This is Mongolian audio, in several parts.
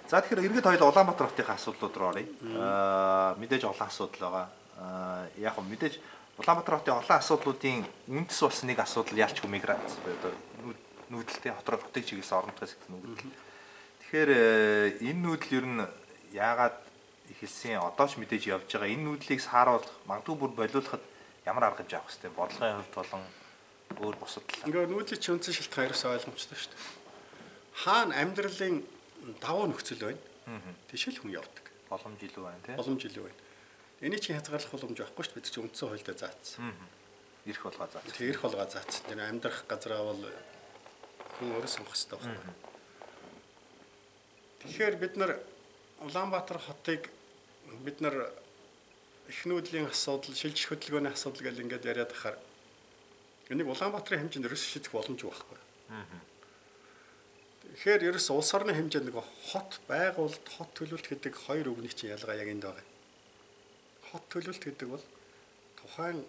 За тэгэхээр эргээд хоёул Улаанбаатар хотын асуудлууд руу оръё. Мэдээж олон асуудал байгаа. Яг нь мэдээж Улаанбаатар хотын олон асуудлуудын үндэс болсон нэг асуудал ялчгүй миграц. Одоо нүүдэлтэй хотыг чиглэсэн орнотгоос их нүүдэл. Тэгэхээр энэ нүүдэл ер нь яагаад ихэлсэн одоо ч мэдээж явж байгаа. Энэ нүүдлийг сааруулах, магадгүй бүр болиулахад ямар арга хэмжээ авах хэрэгтэй? Бодлогын хувьд болон өөр бусад талаар. Ингээ нүүдлийн үндсэн шалтгаан ерөөсөө ойлгомжтой шүү дээ. Хаана амьдралын давуу нөхцөл байна. Тийш л хүн явдаг. Боломж илүү байна тийм. Боломж илүү байна. Эний чинь хязгаарлах боломж байхгүй шүү дээ. Бид чинь үндсэн хуульдаа заасан. Ирэх болгоо заасан. Тийм ирэх болгоо заасан. Тэр амьдрах газраа бол хүн өөрөө сонгох хэрэгтэй байхгүй. Тэгэхээр бид нар Улаанбаатар хотыг бид нар их нүүдлийн асуудал, шилжих хөдөлгөөний асуудал гэж ингээд яриад ахаар энийг Улаанбаатарын хэмжээнд ерөөс шийдэх боломжгүй байхгүй. Тэгэхээр ерөөс улс орны хэмжээнд нэг хот байгуулалт, хот төлөвлөлт гэдэг хоёр үгний чинь ялгаа яг энд байгаа. Хот төлөвлөлт гэдэг бол тухайн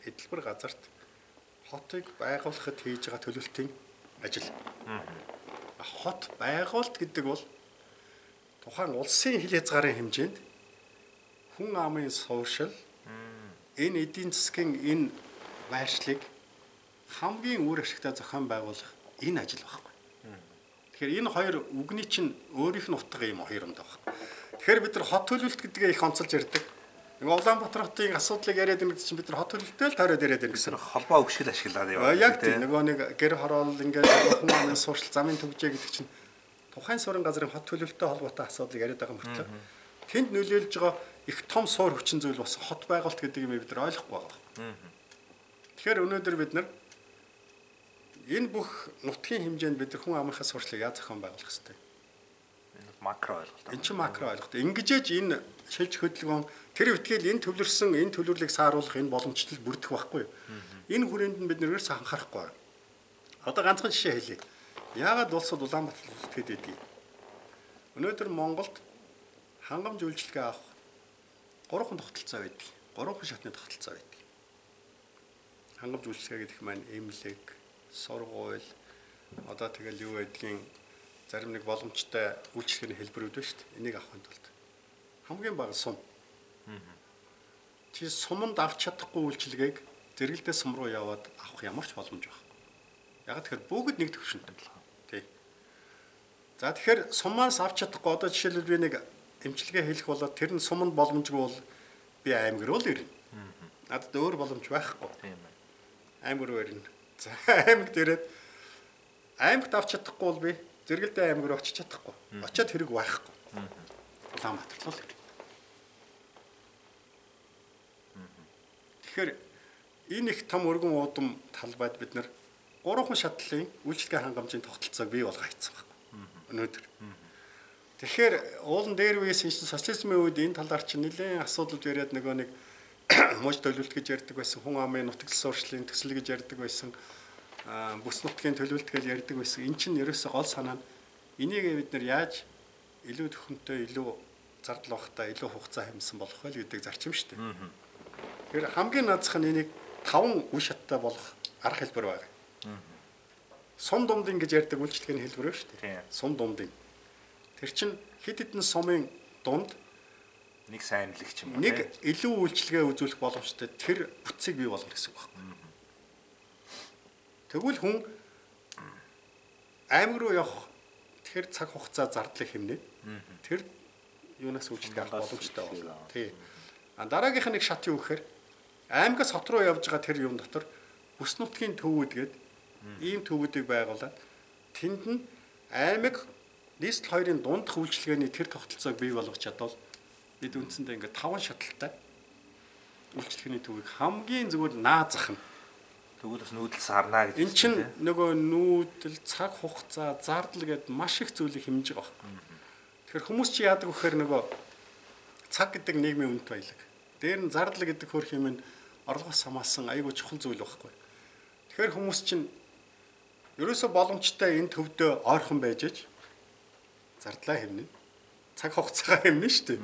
эдэлбэр газарт хотыг байгуулахад хийж байгаа төлөвлөлтийн ажил. Хот байгуулалт гэдэг бол тухайн улсын хил хязгаарын хэмжээнд хүн амын сууршил энэ эдийн засгийн энэ байршлыг хамгийн үр ашигтай зохион байгуулах энэ ажил байхгүй. Тэгэхээр энэ хоёр үгний чинь өөрийнх нь утга юм хоёр юм даа байхгүй. Тэгэхээр бид нар хот төлөвлөлт гэдгээ их онцолж ярьдаг. Нэг Улаанбаатар хотын асуудлыг яриад байгаа чинь бид нар хот төлөвлөлттэй л таарад яриад байна гэсэн. Холбоо өгшгөл ашиглаад яваа. Яг тийм нөгөө нэг гэр хороол ингээд хүн амын сууршил замын төгжээ гэдэг чинь тухайн суурин газрын хот төлөвлөлттэй холбоотой асуудлыг яриад байгаа мөртлөө тэнд нөлөөлж байгаа их том суур хүчин зүйл бас хот байгуулалт гэдэг юм бид нар ойлгохгүй байгаа. Тэгэхээр өнөөдөр бид нар энэ бүх нутгийн хэмжээнд бид хүн амынхаа сууршлыг яаж зохион байгуулах хэрэгтэй? Энэ макро ойлголт. Энэ чинь макро ойлголт. Ингэжээж энэ шилжих хөдөлгөөн тэр үтгэл энэ төвлөрсөн энэ төлөвлөлийг сааруулах энэ боломжтой бүрдэх байхгүй юу? Энэ хүрээнд нь бид нэрээс анхаарахгүй. Одоо ганцхан жишээ хэлье. Яагаад улсууд Улаанбаатар үлдэхэд байдгийг? Өнөөдөр Монголд хангамж үйлчилгээ авах 3 тогтолцоо байдаг. 3 шатны тогтолцоо байдаг. Хангамж үйлчилгээ гэдэг маань эмнэлэг, сургууль, одоо тэгэл юу байдгийг зарим нэг боломжтой үйлчлэгээний хэлбэрүүд байна шүү дээ. Энийг авахын тулд хамгийн бага сум. Чи суманд авч чадахгүй үйлчлэгийг зэрэгэлдээ сум руу яваад авах ямар ч боломж байхгүй. Яг тэгэхээр бүгд нэг төвшөнд байна. Тий. За тэгэхээр сумаас авч чадахгүй одоо жишээлбэл би нэг эмчилгээ хийх болоод тэр нь суманд боломжгүй бол би аймаг руу л ирнэ. Надад өөр боломж байхгүй. Тийм байна. Аймаг руу ирнэ. За аймагт ирээд аймагт авч чадахгүй бол би зэрэгэлдээ аймаг руу очиж чадахгүй. Очиад хэрэг байхгүй. Улаанбаатар л ирнэ. Тэгэхээр энэ их том өргөн уудам талбайд бид нар 3 шатлалын үйлчлэгээ хангамжийн тогтолцоог бий болгоо хийцэн байна. Өнөөдөр. Тэгэхээр уулан дээр үеэс шинжлэх социализмын үед энэ талаар чинь нэлээд асуудал яриад нөгөө нэг мууч төлөвлөлт гэж ярьдаг байсан, хүн амын нутаг сууршлын төсөл гэж ярьдаг байсан, бүс нутгийн төлөвлөлт гэж ярьдаг байсан. Эн чинь ерөөсөө гол санаа нь энийг бид нар яаж илүү төхөнтэй, илүү зардал багтаа, илүү хугацаа хэмсэн болох вэ гэдэг зарчим шүү дээ. Тэгэхээр хамгийн наазах нь энийг 5 үе шаттай болох арга хэлбэр байна. Сум дундын гэж ярьдаг үйлчлэгээний хэлбэр шүү дээ. Сум дундын. Тэр чинь хэд хэдэн сумын дунд нэг сайнлагч юм. Нэг илүү үйлчлэгээ үзүүлэх боломжтой тэр бүтцийг бий болгох гэсэн үг байна. Тэгвэл хүн аймаг руу явах тэр цаг хугацаа зардлыг хэмнээ. Тэр юунаас үйлчлэгээ авах боломжтой байна. Тий. Дараагийнх нь нэг шат юу гэхээр аймагаас хот руу явж байгаа тэр юм дотор бүс нутгийн төвүүд гээд ийм төвүүдийг байгуулад тэнд нь аймаг нийслэл хоёрын дундх үйлчлэгээний тэр тогтолцоог бий болгож чадвал бид үндсэндээ ингээд 5 шаталтай үйлчлэгээний төвийг хамгийн зүгээр наазах нь тэгвэл бас нүүдэл сарна гэж. Эн чинь нөгөө нүүдэл, цаг хугацаа, зардал гэдээ маш их зүйлийг хэмжиж байгаа байхгүй. Тэгэхээр хүмүүс чи яадаг вэхээр нөгөө цаг гэдэг нийгмийн үнэт баялаг. Дээр нь зардал гэдэг хөрх юм нь орлогоос хамаасан айгүй чухал зүйл байхгүй. Тэгэхээр хүмүүс чинь ерөөсө боломжтой энэ төвдөө ойрхон байж аж зардлаа хэмнэ. Цаг хугацаагаа хэмнэ шүү дээ.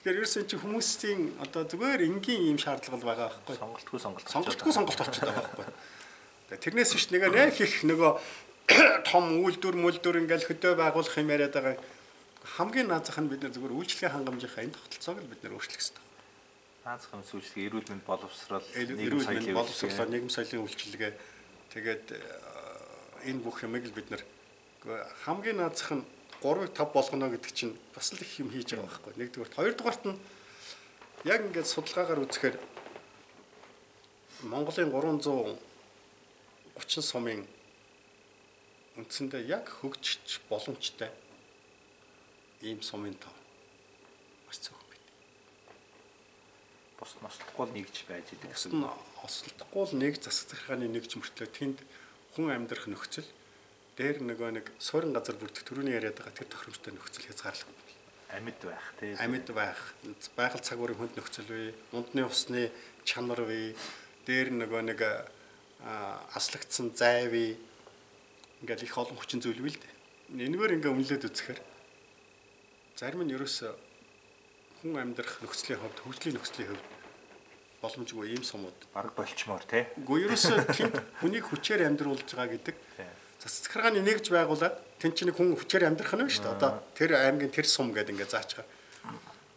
Тэгэхээр ерөөсөө чи хүмүүсийн одоо зүгээр энгийн ийм шаардлага байгаа байхгүй. Сонголтгүй сонголт болчиход байгаа байхгүй. Тэрнээс биш нэг их нөгөө том үйлдвэр ингээл хөдөө байгуулах юм яриад байгаа. Хамгийн наазах нь бид нар зөвхөн үйлчлэгийн хангамжийнхаа энэ тогтолцоог л бид нар өөрчлөх хэрэгтэй. Наазах нь үйлчлэгээ, эрүүл мэнд, боловсрол, нийгэм соёлын үйлчлэгээ тэгээд энэ бүх юмыг л бид нар хамгийн наазах нь 3-5 болгоно гэдэг чинь бас л их юм хийж байгаа байхгүй. Нэгдүгээр, хоёрдугаарт нь яг ингээд судалгаагаар үзэхээр Монголын 330 сумын үндсэндээ яг хөгжиж боломжтой ийм сумын тоо маш цөөхөн байд. Бус нослохгүй л нэгж байж идэг гэсэн. Ослохгүй л нэг засаг захиргааны нэгж мөртлөө тэнд хүн амьдрах нөхцөл дээр нэг суурин газар бүрдэх төрөний яриад байгаа тэр тохиромжтой нөхцөл хязгаарлагдав. Амьд байх тийм. Амьд байх. Байгаль цагуурын хүнд нөхцөл бий, мундны усны чанар бий, дээр нэг аслагдсан зай бий. Ингээд их олон хүчин зүйл бий л дээ. Энэгээр ингээ үнэлээд үзэхээр зарим нь ерөөсө хүн амьдрах нөхцөлийн хувьд, хөгжлийн нөхцөлийн хувьд боломжгүй ийм сумууд бараг болчмоор тий. Үгүй ерөөсө тэнд хүнийг хүчээр амьдруулж байгаа гэдэг. Засаг захиргааны нэгж байгуулаад тэн чинь хүн хүчээр амьдрах нь шүү дээ. Одоо тэр аймгийн тэр сум гэдэг ингээ заачгаа.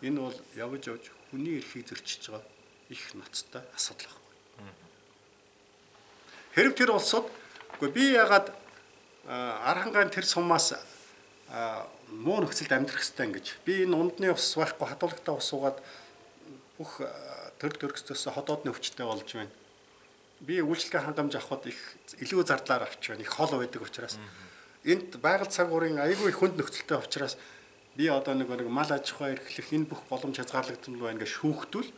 Энэ бол явж хүний эрхийг зөрчиж байгаа их ноцтой асуудал байна. Хэрв тэр улсууд үгүй би ягаад архангаан тэр сумаас муу нөхцөлд амьдрах хэрэгтэй ингэж би энэ ундны ус байхгүй хадуулагтай ус уугаад бүх төрөл төрөсөөс ходоодны өвчтөй болж байна. Би үйлчлэгээ хангамж авахд их илүү зардлаар авч байна. Их хол байдаг учраас энд байгаль цагуурын айгүй их хүнд нөхцөлтэй учраас би одоо нэг мал аж ахуй эрхлэх энэ бүх боломж хязгаарлагдсан л байна гэж шүүхтүүл.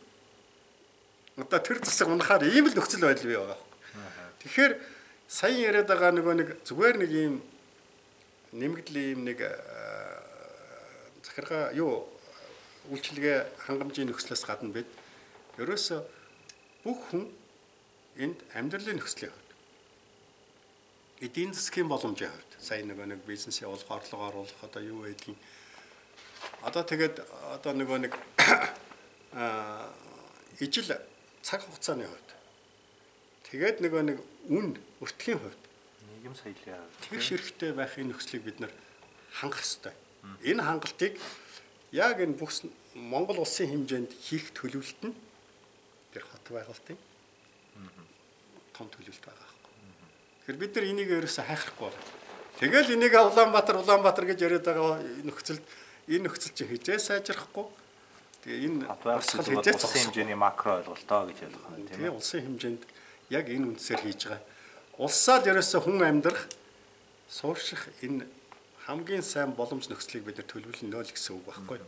Одоо тэр засаг унахаар ийм л нөхцөл байдал бий байгаа. Тэгэхээр сая яриад байгаа нэг зүгээр нэг ийм нэмэгдлийн нэг захиргаа үйлчлэгээ хангамжийн нөхцлөөс гадна бид ерөөсө бүх хүн энд амьдралын нөхцөлийн хувьд эдийн засгийн боломжийн хувьд сая нэг бизнес явуулах, орлого оруулах одоо юу байдгийг одоо тэгээд одоо нэг ижил цаг хугацааны хувьд тэгээд нэг үн өртгийн хувьд нийгэм соёлын тэгш хэрэгтэй байхын нөхцөлийг бид нар хангах хэрэгтэй. Энэ хангалтыг яг энэ бүх Монгол улсын хэмжээнд хийх төлөвлөлт нь тэр хот байгуулалтын том төлөвлөлт байгаа байхгүй. Тэгэхээр бид нар энийг ерөөсөө хайхрахгүй байна. Тэгэл энийг Улаанбаатар гэж яриад байгаа энэ нөхцөл чинь хизээ сайжрахгүй. Тэгээ энэ улсын хэмжээний макро ойлголтоо гэж ялах юм тийм ээ. Улсын хэмжээнд яг энэ үндсээр хийж байгаа. Улсаар ерөөсөө хүн амьдрах, суурших энэ хамгийн сайн боломж нөхцөлийг бид нар төлөвлөнө л гэсэн үг байхгүй.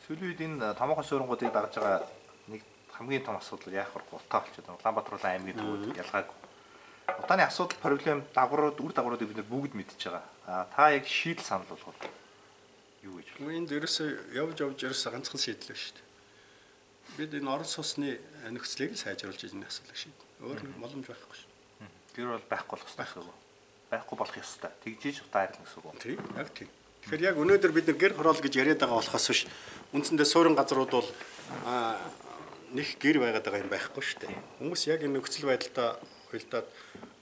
Сүүлийн үед энэ томоохон суурингуудыг дагаж байгаа нэг хамгийн том асуудал яах вэ? Утаа болчиход байна. Улаанбаатар аймгийн төвөд ялгаагүй. Утааны асуудал, проблем, үр дагавруудыг бид нар бүгд мэдчихэж байгаа. Та яг шийдэл санал болгоод юу гэж байна? Энд ерөөсөө явж ерөөсөө ганцхан шийдэл байна шүү дээ. Бид энэ орон сууцны нөхцөлийг сайжруулж ийм асуудал шийднэ. Өөр нэг боломж байхгүй шүү. Тэр бол байхгүй болох ёстой гэсэн үг. Байхгүй болох ёстой. Тэгжиж утаа харна гэсэн үг. Тийм, яг тийм. Тэгэхээр яг өнөөдөр бид нар гэр хороол гэж яриад байгаа болохоос биш үндсэндээ суурин газрууд бол нэг гэр байгаад байгаа юм байхгүй шүү дээ. Хүмүүс яг энэ нөхцөл байдалтай уялдаад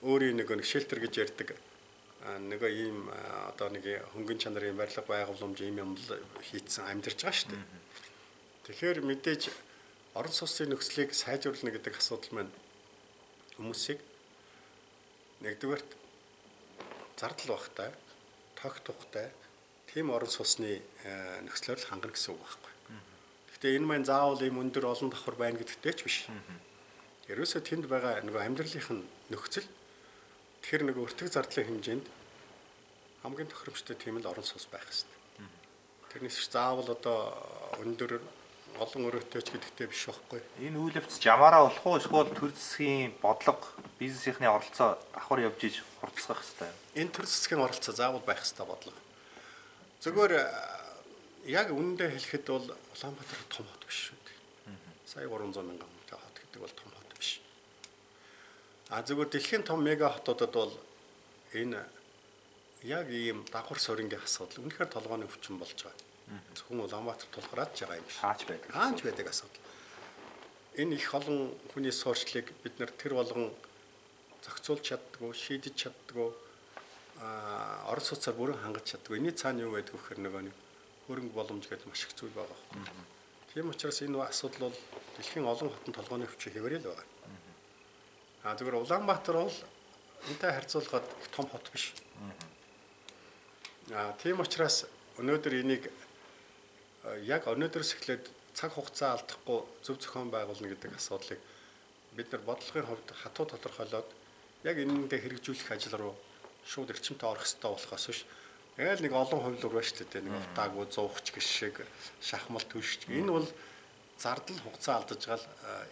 өөрийн нэг шелтер гэж ярьдаг нэг ийм одоо нэг хөнгөн чанарын барилга байгууламж ийм юм хийцэн амьдарч байгаа шүү дээ. Тэгэхээр мэдээж орон сууцны нөхцөлийг сайжруулна гэдэг асуудал маань хүмүүсийг нэгдүгээрт зардал багтай, тогтохтой тийм орон сууцны нөхцлөөр л хангана гэсэн үг байхгүй. Гэхдээ энэ маань заавал ийм өндөр олон давхар байна гэдэгтэй ч биш. Ерөөсөө тэнд байгаа нэг амьдралынх нь нөхцөл тэгэхээр нэг өртөг зардлын хэмжээнд хамгийн тохиромжтой тийм л орон сууц байх хэрэгтэй. Тэрнээс заавал одоо өндөр олон өрөөтэй ч гэдэгтэй биш байхгүй. Энэ үйл явц жамаараа болох уу эсвэл төр засгийн бодлого бизнесийнхний оролцоо давхар явж иж хурцлах хэрэгтэй. Энэ төр засгийн оролцоо заавал байх хэрэгтэй бодлого. Зөвхөн яг үнэндээ хэлэхэд бол Улаанбаатар том хот биш шүү дээ. Сая 300 мянган хот гэдэг бол том хот биш. Зөвхөн дэлхийн том мега хотуудад бол энэ яг ийм давхар суурингийн асуудал үнэхээр толгойн өвчин болж байгаа. Зөвхөн Улаанбаатар тулгараад байгаа юм биш. Хаач байдаг асуудал. Энэ их олон хүний суурьшлыг бид нар тэр болгон зохицуулж чаддгүй, шийдэж чаддгүй, орон сууцаар бүрэн хангаж чаддгүй. Эний цаана юу байдаг вэ гэхээр нэг хөрөнгө боломж гэдэг маш их зүйл байгаа байхгүй. Тийм учраас энэ асуудал бол дэлхийн олон хотын толгойн өвчин хэвээрээ л байгаа. Зүгээр Улаанбаатар бол энэтэй харьцуулахад их том хот биш. Тийм учраас өнөөдөр энийг яг өнөөдрөөс эхлээд цаг хугацаа алдахгүй зөв зохион байгуулна гэдэг асуудлыг бид нар бодлогын хувьд хатуу тодорхойлоод яг энэндээ хэрэгжүүлэх ажил руу шууд эрчимтэй орох хэрэгтэй болохоос биш. Яг нэг олон хувилбар байна шүү дээ. Нэг утаагүй зуугч гişиг, шахмал түшч. Энэ бол зардал хугацаа алдаж гал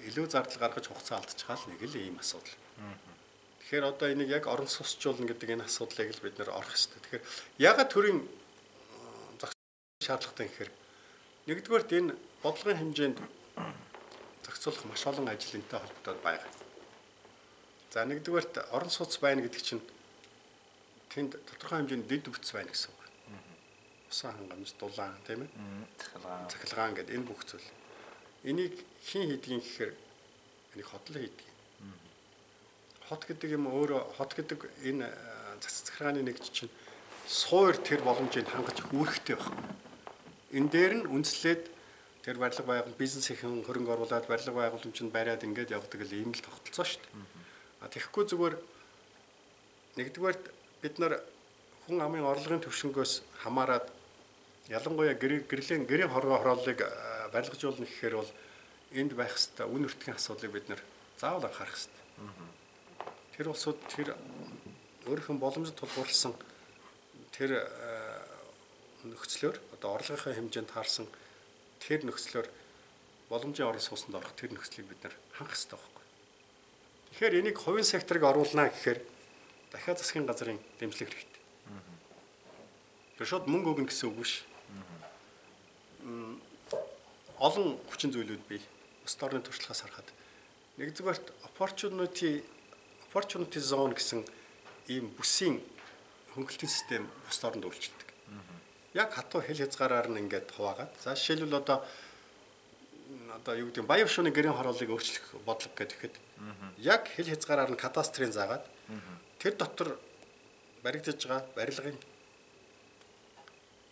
илүү зардал гаргаж хугацаа алдаж гал нэг л ийм асуудал. Тэгэхээр одоо энийг яг орон сууцчуулна гэдэг энэ асуудлыг л бид нэр орох хэрэгтэй. Тэгэхээр ягаад төрийн шаардлагатай гэхээр нэгдүгээрт энэ бодлогын хэмжээнд зохицуулах маш олон ажил энэтэй холбоотой байгаа. За нэгдүгээрт орон сууц байна гэдэг чинь тэнд тодорхой хэмжээний дэд бүтц байна гэсэн үг. Усан хангамж, дулаан, тийм ээ? Цахилгаан гэдэг энэ бүх зүйл. Энийг хэн хийдгийг гэхээр энийг хот л хийдэг. Хот гэдэг юм өөрөө хот гэдэг энэ цахилгааны нэг чинь суур тэр боломжийг хангаж үүрэгтэй байна. Энэ дээр нь үндэслээд тэр барилга байгуул бизнесийн хөрөнгө оруулаад барилга байгууламжинд бариад ингээд явдаг л ийм л тогтолцоо шүү дээ. Тэгэхгүй зүгээр нэгдүгээр бид нар хүн амын орлогын төвшнгөөс хамаарад ялангуяа гэрийн хоргоо хорооллыг барилгажуулна гэхээр бол энд байх хэвээр үн өртгийн асуудлыг бид нар заавал анхаарах хэвээр. Тэр улсууд тэр өөрийнхөө боломжид тулгуурласан тэр нөхцлөөр одоо орлогын хэмжээнд таарсан тэр нөхцлөөр боломжийн орон сууцнд орох тэр нөхцөлийг бид нар хангах хэрэгтэй байхгүй. Тэгэхээр энийг хувийн секторыг оруулнаа гэхээр дахиад засгийн газрын дэмжлэг хэрэгтэй. Тэр шууд мөнгө өгнө гэсэн үг биш. Олон хүчин зүйлүүд бий. Улс орны туршлагаас харахад нэгдүгээрт opportunity zone гэсэн ийм бүсийн хөнгөлтийн систем улс оронд үйлчилдэг. Яг хатуу хэл хязгаараар нь ингээд хуваагаад. За жишээлбэл одоо юу гэдэг баян шууны гэрийн хорооллыг өөрчлөх бодлого гэхэд яг хэл хязгаараар нь кадастрын заагаад тэр дотор баригдаж байгаа барилгын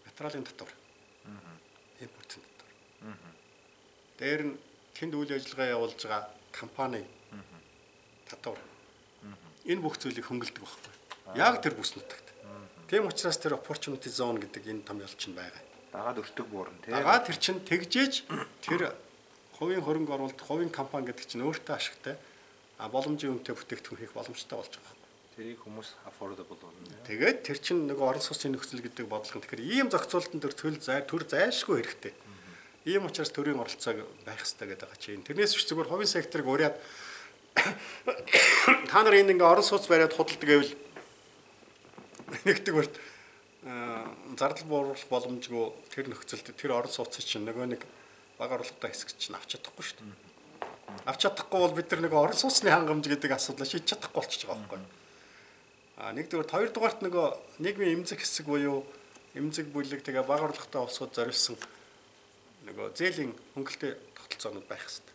материалын дотор импортын дотор дээр нь тэнд үйл ажиллагаа явуулж байгаа компани татвар энэ бүх зүйлийг хөнгөлдөг байхгүй. Яг тэр бүс нутагт. Тийм учраас тэр opportunity zone гэдэг энэ том ялчин байгаа. Дагаад өртөг буурна тийм. Дагаад тэр чинь тэгжээж тэр хувийн хөрөнгө оруулалт, хувийн компани гэдэг чинь өөртөө ашигтай боломжийн үнэтэй бүтээгдэхүүн хийх боломжтой болж байгаа. Тэрийг хүмүүс affordable болно. Тэгээд тэр чинь нөгөө орон сууцын нөхцөл гэдэг бодлого. Тэгэхээр ийм зохицуулалтын төр зайлшгүй хэрэгтэй. Ийм учраас төрийн оролцоог байх хэрэгтэй гэдэг байгаа чинь. Тэрнээс биш зүгээр хувийн секторыг ураад та нар энэ ингээ орон сууц бариад худалдаг гэвэл нэгдүгээрт зардал бууруулах боломжгүй тэр нөхцөлд тэр орон сууцыг чинь нөгөө нэг баг орлоготой хэсэг чинь авч чадахгүй шүү дээ. Авч чадахгүй бол бид нар нэг орон сууцны хангамж гэдэг асуудлаа шийдэж чадахгүй болчихж байгаа байхгүй. Нэгдүгээр хоёрдугаарт нөгөө нийгмийн эмзэг хэсэг буюу эмзэг бүлэг тэгээ баг орлоготой улсууд зориулсан нөгөө зээлийн хөнгөлтэй тогтолцоонууд байх хэрэгтэй.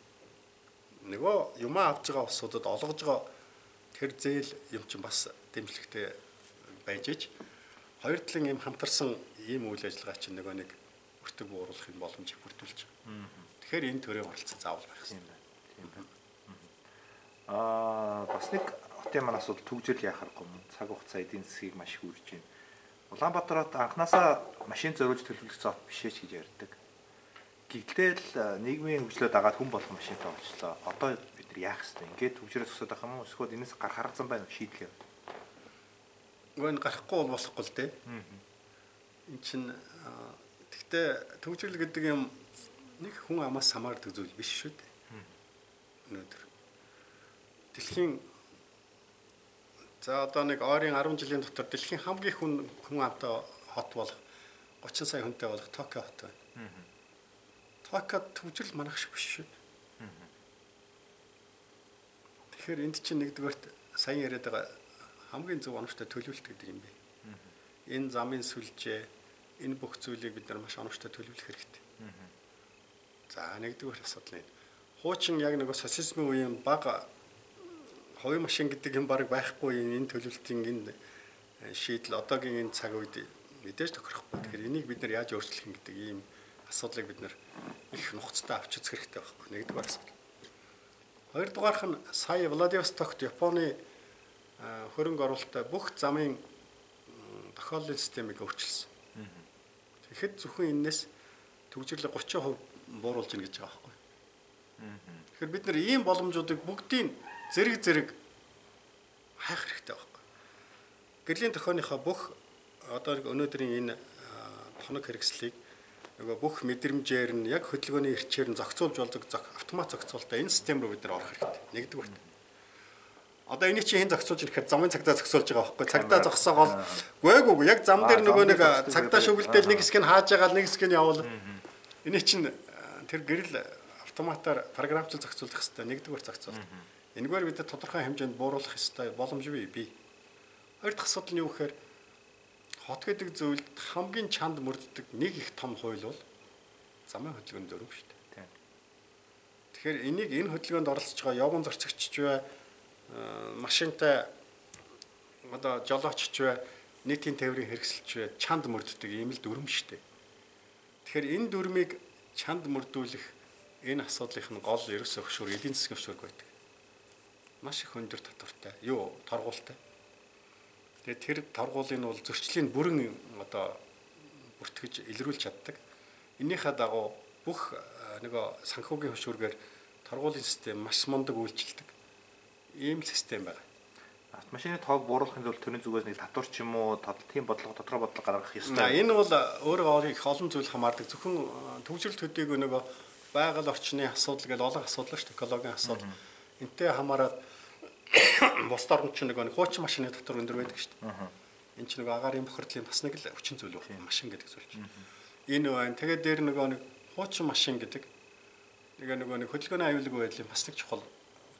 Нөгөө юмаа авч байгаа улсуудад олгож байгаа тэр зээл юм чинь бас дэмжлэгтэй байж ич хоёр талын юм хамтарсан ийм үйл ажиллагаа чинь нөгөө нэг өртөг бууруулахын боломжийг бүрдүүлж байгаа. Тэгэхээр энэ төрлийн оролцоо заавал байх хэрэгтэй. Тийм байна. Бас нэг хотын маань асуудал түгжил яхахгүй юм. Цаг хугацаа эдийн засгийг маш их үрж байна. Улаанбаатарт анханасаа машин зориулж төлөвлөгч зот бишээч гэж ярьдаг. Гэвтэл нийгмийн хөгжлөд дагаад хүн болгон машинтай болчлоо. Одоо бид нар яах вэ? Ингээд хөгжрөөс өсөд байх юм уу? Эсвэл энэс гарах арга зам байна уу? Шийдлээ. Гүн гарахгүй болохгүй л дээ. Энд чинь тэгтээ төгжрөл гэдэг юм нэг хүн амаас хамаардаг зүйл биш шүү дээ. Өнөөдөр дэлхийн за одоо нэг ойрын 10 жилийн дотор дэлхийн хамгийн хүн амтай хот болох 30 сая хүнтэй болох Токио хот байна. Токиод төгжрөл манайх шиг биш шүү дээ. Тэгэхээр энд чинь нэгдүгээрт сайн яриад байгаа хамгийн зөв оновчтой төлөвлөлт гэдэг юм бэ. Энэ замын сүлжээ, энэ бүх зүйлийг бид нар маш оновчтой төлөвлөх хэрэгтэй. За нэгдүгээр асуудал нь хуучин яг нөгөө социализмын үеийн бага хувийн машин гэдэг юм баг байхгүй энэ төлөвлөлтийн энэ шийдэл одоогийн энэ цаг үед мэдээж тохирохгүй. Тэгэхээр энийг бид нар яаж өөрчлөх юм гэдэг ийм асуудлыг бид нар их нухацтай авч үзэх хэрэгтэй байхгүй. Нэгдүгээр асуудал. Хоёрдугаарх нь сая Владивостокт Японы хөрөнгө оруулалттай бүх замын тохиоллын системийг өөрчилсөн. Тэгэхэд зөвхөн энэс төгжрлэг 30% бууруулж ийн гэж байгаа байхгүй. Тэгэхээр бид нар ийм боломжуудыг бүгдийг зэрэг хайх хэрэгтэй байхгүй. Гэрлийн тохионыхоо бүх одоо өнөөдрийн энэ тоног хэрэгслийг нөгөө бүх мэдрэмжээр нь яг хөдөлгөөний эрчээр нь зохицуулж болдог автомат зохицуулалтаа энэ систем рүү бид нар орох хэрэгтэй. Нэгдүгээр. Одоо энийг чи хэн зохицуулж ирэхээр замын цагдаа зохицуулж байгаа байхгүй. Цагдаа зогсоогоол гүйгүү яг зам дээр нөгөө нэг цагдаа шүглдэл нэг хэсэг нь хааж байгаа нэг хэсэг нь явуул. Энийг чинь тэр гэрэл автоматар програмчлал зохицуулах хэрэгтэй. Нэгдүгээр зохицуулалт. Энэгээр бид тодорхой хэмжээнд бууруулах хэрэгтэй боломжгүй бий. Хоёр дахь асуудал нь юу гэхээр хот гэдэг зүйлд хамгийн чанд мөрддөг нэг их том хууль бол замын хөдөлгөөний дүрм шүү дээ. Тэгэхээр энийг энэ хөдөлгөөнд оролцож байгаа явган зорчигчч бай, машинтай одоо жолоочч бай, нийтийн тээврийн хэрэгсэлч бай чанд мөрддөг ийм л дүрм шүү дээ. Тэгэхээр энэ дүрмийг чанд мөрдүүлэх энэ асуудлынх нь гол ерөөсөө хөшүүр эдийн засгийн хөшүүрг байдаг. Маш их өндөр татвартай, торгуултай. Тэгээд тэр торгуулийг нь бол зөрчлийн бүрэн одоо бүртгэж илрүүлж чаддаг. Энийхээ дагуу бүх нөгөө санхүүгийн хөшүүргээр торгуулийн систем маш мундаг үйлчилдэг. Ийм систем байна. Автомашины тоог бууруулахын тулд төрийн зүгээс нэг татвар ч юм уу тийм бодлого тодорхой бодлого гаргах ёстой. Энэ бол өөрөө их олон зүйл хамаардаг. Зөвхөн төвжирэлт төдийгүй нөгөө байгаль орчны асуудал гэж олон асуудал шүү дээ. Экологийн асуудал. Энтэй хамаараад бус орнд ч нэг хуучин машины татвар өндөр байдаг шүү дээ. Энэ ч нэг агаарын бохирдлын бас нэг л хүчин зүйл байна. Машин гэдэг зүйл чинь. Энэ байна. Тэгээд дээр нэг хуучин машин гэдэг нэг хөдөлгөөний аюулгүй байдлын бас нэг чухал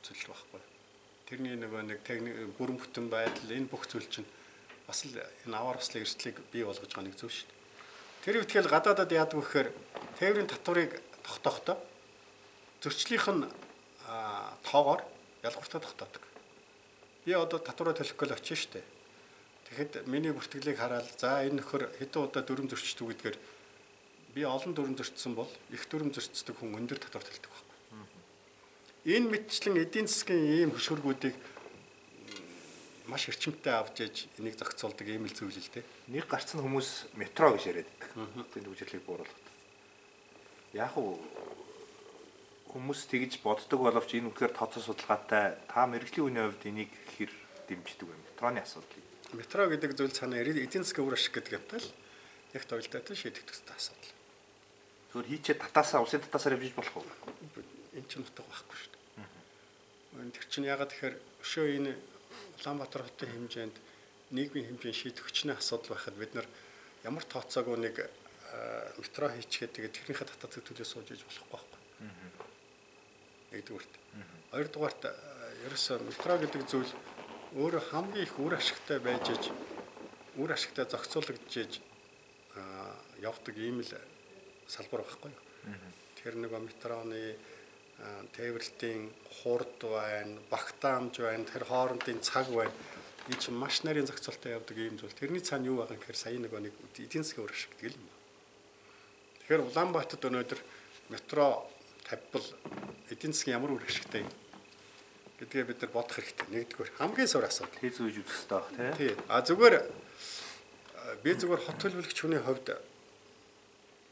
зүйл байхгүй. Тэрний нэг техник бүрэн бүтэн байдал энэ бүх зүйл чинь бас л энэ аваар услын эрсдлийг бий болгож байгаа нэг зүйл шүү дээ. Тэр үтгэл гадаадад яадаг вэ гэхээр тээврийн татварыг тогтоохдоо зөрчлийнх нь тоогоор ялгууртаа тогтоодог. Би одоо татвараа төлөх гэж очив штэ. Тэгэхэд миний бүртгэлийг хараад за энэ нөхөр хэдэн удаа дүрм зөрчдөг гэдгээр би олон дүрм зөрчсөн бол их дүрм зөрчдөг хүн өндөр татвар төлдөг байхгүй. Энэ мэтчлэн эдийн засгийн ийм хөшүүргүүдийг маш эрчимтэй авч ээж энийг зохицуулдаг ийм л зүйл л дээ. Нэг гарцсан хүмүүс метро гэж яриад байдаг. Тэнд үжиглийг бууруулах. Яг уу хүмүүс тэгж боддог боловч энэ үнэхээр тооцоо судалгаатай та мэрэгжлийн үеийн хувьд энийг хэр дэмждэг вэ? Метроны асуудлыг. Метро гэдэг зүйл цаана эдийн засгийн үр ашиг гэдэг юмтай л яг тойлдоотой шийдэх төстэй асуудал. Зүгээр хийчээ татаасаа улсын татаасаар явж болох уу? Энэ ч нутаг байхгүй шүү дээ. Тэр чинь ягаад тэгэхээр өшөө энэ Улаанбаатар хотын хэмжээнд нийгмийн хэмжээнд шийдэх хүчний асуудал байхад бид нар ямар тооцоогүй нэг метро хийчихэд тэгээд тэрнийхээ татаа төлөөс сууж иж болохгүй байхгүй. Нэгдүгээрт. Хоёрдугаарт ерөөсөө метро гэдэг зүйл өөрөө хамгийн их үр ашигтай байж иж үр ашигтай зохицуулагдж явдаг ийм л салбар байхгүй юу. Тэр нэг метроны тээвэрлтийн хурд байна, багтаамж байна, тэр хоорондын цаг байна. Энэ чинь маш нарийн зохицуулалтаа явдаг ийм зүйл. Тэрний цаана юу байгаа гэхээр сая нэг эдийн засгийн үр ашиг гэдэг юм байна. Тэгэхээр Улаанбаатарт өнөөдөр метро тавьбал эдийн засгийн ямар үр ашигтай юм гэдгээ бид нар бодох хэрэгтэй. Нэгдүгээр хамгийн суур асуудал. Хийц үйж үзэх хэрэгтэй байх тийм. Зүгээр би зүгээр хот төлөвлөгч хүний хувьд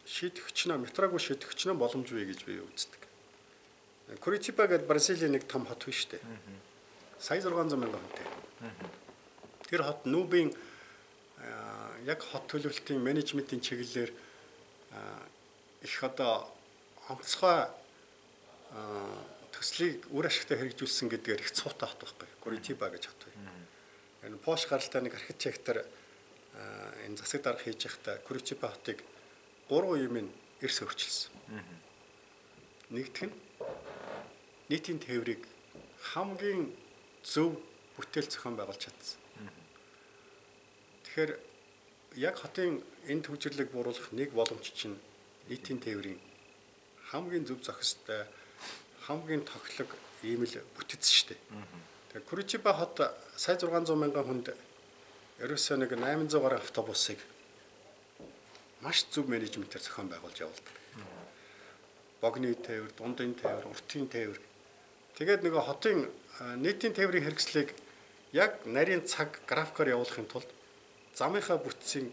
шийдэх хүчнээ метрогүй шийдэх хүчнээ боломжгүй гэж би үздэг. Curitiba гэдэг Бразилийн нэг том хот биш үү? Сая 600 мянган хүнтэй. Тэр хот нүүбийн яг хот төлөвлөлтийн менежментийн чиглэлээр их одоо онцгой төслийг үр ашигтай хэрэгжүүлсэн гэдгээр их цуутай хот байхгүй. Curitiba гэж хот байна. Энэ Пош гаралтай нэг архитектор энэ засаг дарга хийж байхдаа Curitiba хотыг 3 юмын эрс өөрчилсөн. Нэгдүгээр нь нийтийн тээврийг хамгийн зөв бүтээл зохион байгуулж чадсан. Тэгэхээр яг хотын энэ төвчрлийг бууруулах нэг боломж чинь нийтийн тээврийн хамгийн зөв зохистой, хамгийн тоглог ийм л бүтц шүү дээ. Тэгэхээр Curitiba хот сая 600 мянган хүнд ерөөсөө нэг 800 гаруй автобусыг маш зөв менежментээр зохион байгуулж явуулдаг. Богны тээвэр, дундын тээвэр, уртын тээвэр. Тэгээд нөгөө хотын нийтийн тээврийн хэрэгслийг яг нарийн цаг графикаар явуулахын тулд замынхаа бүтцийг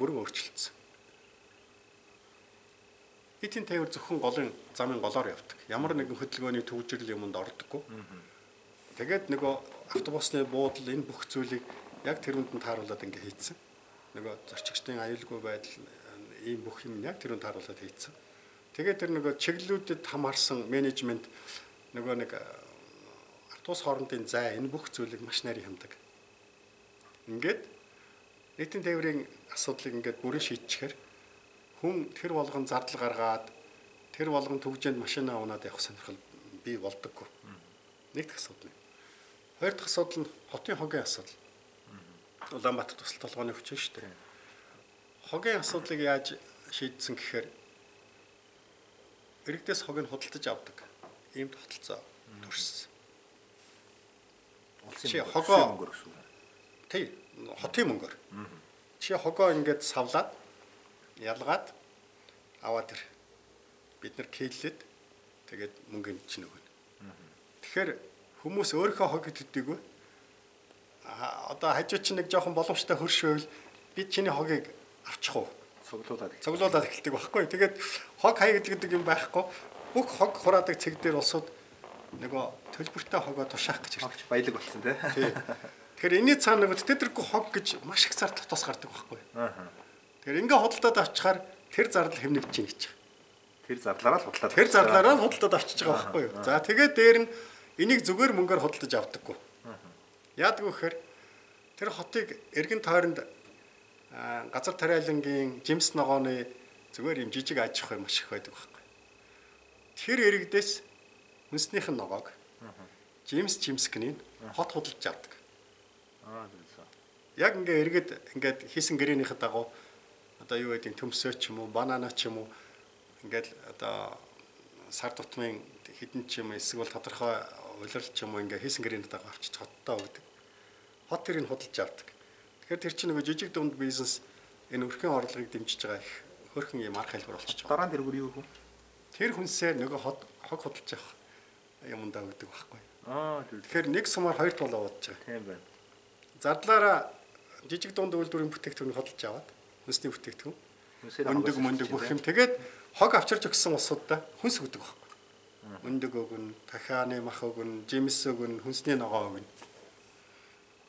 бүрэн өөрчилсөн. Нийтийн тээвэр зөвхөн голын замын голоор явдаг. Ямар нэгэн хөдөлгөөний төвжирэл юмд ордоггүй. Тэгээд нөгөө автобусны буудал энэ бүх зүйлийг яг тэр үнд нь тааруулаад ингэ хийцэн. Нөгөө зорчигчдын аюулгүй байдал ийм бүх юм яг тэр үнд тааруулаад хийцэн. Тэгээд тэр нөгөө чиглэлүүдэд хамаарсан менежмент нөгөө нэг автобус хоорондын зай энэ бүх зүйлийг маш нарийн хямдаг. Ингээд нийтийн тээврийн асуудлыг ингээд бүрэн шийдчихээр хүн тэр болгон зардал гаргаад тэр болгон төвжээнд машина унаад явах сонирхол бий болдоггүй. Нэг дэх асуудал. Хоёр дахь асуудал нь хотын хогийн асуудал. Улаанбаатар тусал толгойн хүчин шүү дээ. Хогийн асуудлыг яаж шийдсэн гэхээр иргэдээс хог нь худалдаж авдаг. Ийм тогтолцоо төрсөн. Чи хогоо мөнгөөр шүү. Тий, хотын мөнгөөр. Чи хогоо ингээд савлаад ялгаад аваад ир. Бид нар кейлээд тэгээд мөнгөнд чинь өгнө. Тэгэхээр хүмүүс өөрийнхөө хог төдийгүй одоо хажуу чинь нэг жоохон боломжтой хөрш байвал би чиний хогийг авчих уу? Цуглуулаад эхэлдэг байхгүй. Тэгээд хог хаяг гэдэг юм байхгүй. Бүх хог хураадаг цэг дээр улсууд нөгөө төлбөртэй хогоо тушаах гэж хогч баялаг болсон тий. Тэгэхээр энэний цаана нөгөө тэдэргүй хог гэж маш их зардал тус гардаг байхгүй. Тэгэхээр ингээ худалдаад авчихаар тэр зардал хэмнэгдэж чинь гэж. Тэр зарлаараа л худалдаад. Тэр зарлаараа л худалдаад авчиж байгаа байхгүй юу. За тэгээд дээр нь энийг зүгээр мөнгөөр худалдаж авдаггүй. Яадаг вэ гэхээр тэр хотыг эргэн тойронд газар тариалангийн жимс ногооны зүгээр юм жижиг аж ахуй маш их байдаг байхгүй. Тэр иргэдээс хүнснийх нь ногоог жимскний хот худалдаж авдаг. Яг ингээ иргэд ингээд хийсэн гэрээнийхээ дагуу одоо юу гэдэг төмсөө ч юм уу, банана ч юм уу ингээд одоо сар тутмын хідэн ч юм эсвэл тодорхой улирал ч юм уу ингээ хийсэн гэрээнийхээ дагуу авчиж хоттоо өгдөг. Хот тэрийг худалдаж авдаг. Тэгэхээр тэр чинь нөгөө жижиг дунд бизнес энэ өрхийн орлогыг дэмжиж байгаа их хөрхэн юм арга хэлбэр болчихж байгаа. Дараа нь тэргүүр юу хөө? Тэр хүнсээр нөгөө хог худалдаж авах юмдаа өгдөг байхгүй. Тэгэхээр нэг сумаар хоёр тул аваад байгаа. Тийм байна. Зардлаараа жижиг дунд үйлдвэрийн бүтээгдэхүүнийг худалдаж аваад хүнсний бүтээгдэхүүн өндөг бүх юм тэгээд хог авчирч өгсөн улсуудаа хүнс өгдөг байхгүй. Өндөг өгнө, дахианы мах өгнө, жимс өгнө, хүнсний ногоо өгнө.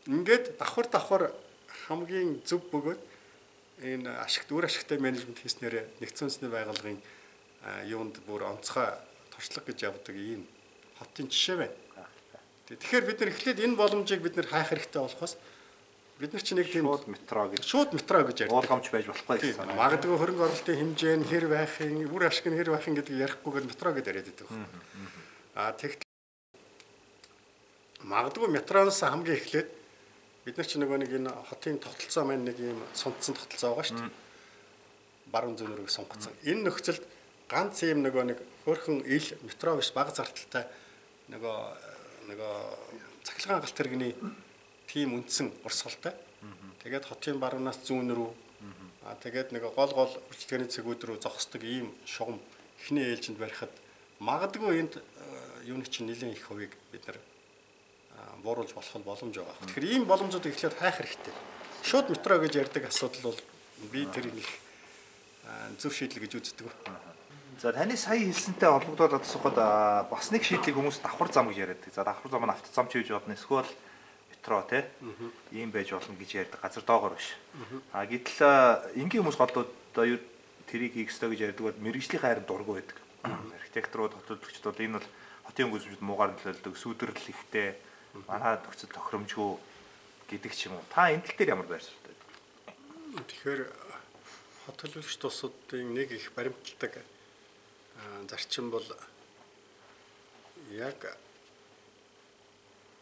Ингээд давхар хамгийн зөв бөгөөд энэ үр ашигтай менежмент хийснээр нэгдсэн үндэсний байгууллагын юунд бүр онцгой туршлага гэж явдаг ийм хотын жишээ байна. Тэгэхээр бид нар эхлээд энэ боломжийг бид нар хайх хэрэгтэй болохоос бид нар ч нэг тийм шууд метро гэж ярьдаг. Уулгамж байж болохгүй гэсэн. Магадгүй хөрөнгө оруулалтын хэмжээ нь хэр байхын, үр ашиг нь хэр байхын гэдгийг ярихгүйгээр метро гэж яриад байдаг. Тэгт магадгүй метроноос хамгийн эхлээд бид нар ч нөгөө нэг энэ хотын тогтолцоо маань нэг ийм сунцсан тогтолцоо байгаа шүү дээ. Баруун зүүнрөө сунгацсан. Энэ нөхцөлд ганц ийм нөгөө нэг хөөрхөн ил метро биш бага зардалтай нөгөө цахилгаан галт тэрэгний тийм үндсэн урсгалтай. Тэгээд хотын баруунаас зүүн рүү тэгээд нэг гол үйлчлэгээний цэгүүд рүү зогсдог ийм шугам эхний ээлжинд барихад магадгүй энд юуны чинь нэлээд их хувийг бид нар бууруулж болох боломж байгаа. Тэгэхээр ийм боломжуудыг эхлээд хайх хэрэгтэй. Шууд метро гэж ярьдаг асуудал бол би тэрийг их зөв шийдэл гэж үздэг. За таны сая хэлсэнтэй холбогдоод асуухад бас нэг шийдлийг хүмүүс давхар зам гэж яриад. За давхар зам нь автозам ч гэж болно. Эсвэл метро те ийм байж болно гэж ярьдаг. Газар доогоор биш. Гэтэл энгийн хүмүүс голдууд тэрийг хийх ёстой гэж ярьдаг бол мэрэгжлийн хайр дургу байдаг. Архитекторууд, төлөвлөгчд бол энэ бол хотын өнгөсөмжид муугаар нөлөөлдөг, сүудрэл ихтэй, манай төгсөд тохиромжгүй гэдэг ч юм уу. Та энэ тал дээр ямар байр суурьтай байдаг? Тэгэхээр хот төлөвлөгч тусуудын нэг их баримталдаг зарчим бол яг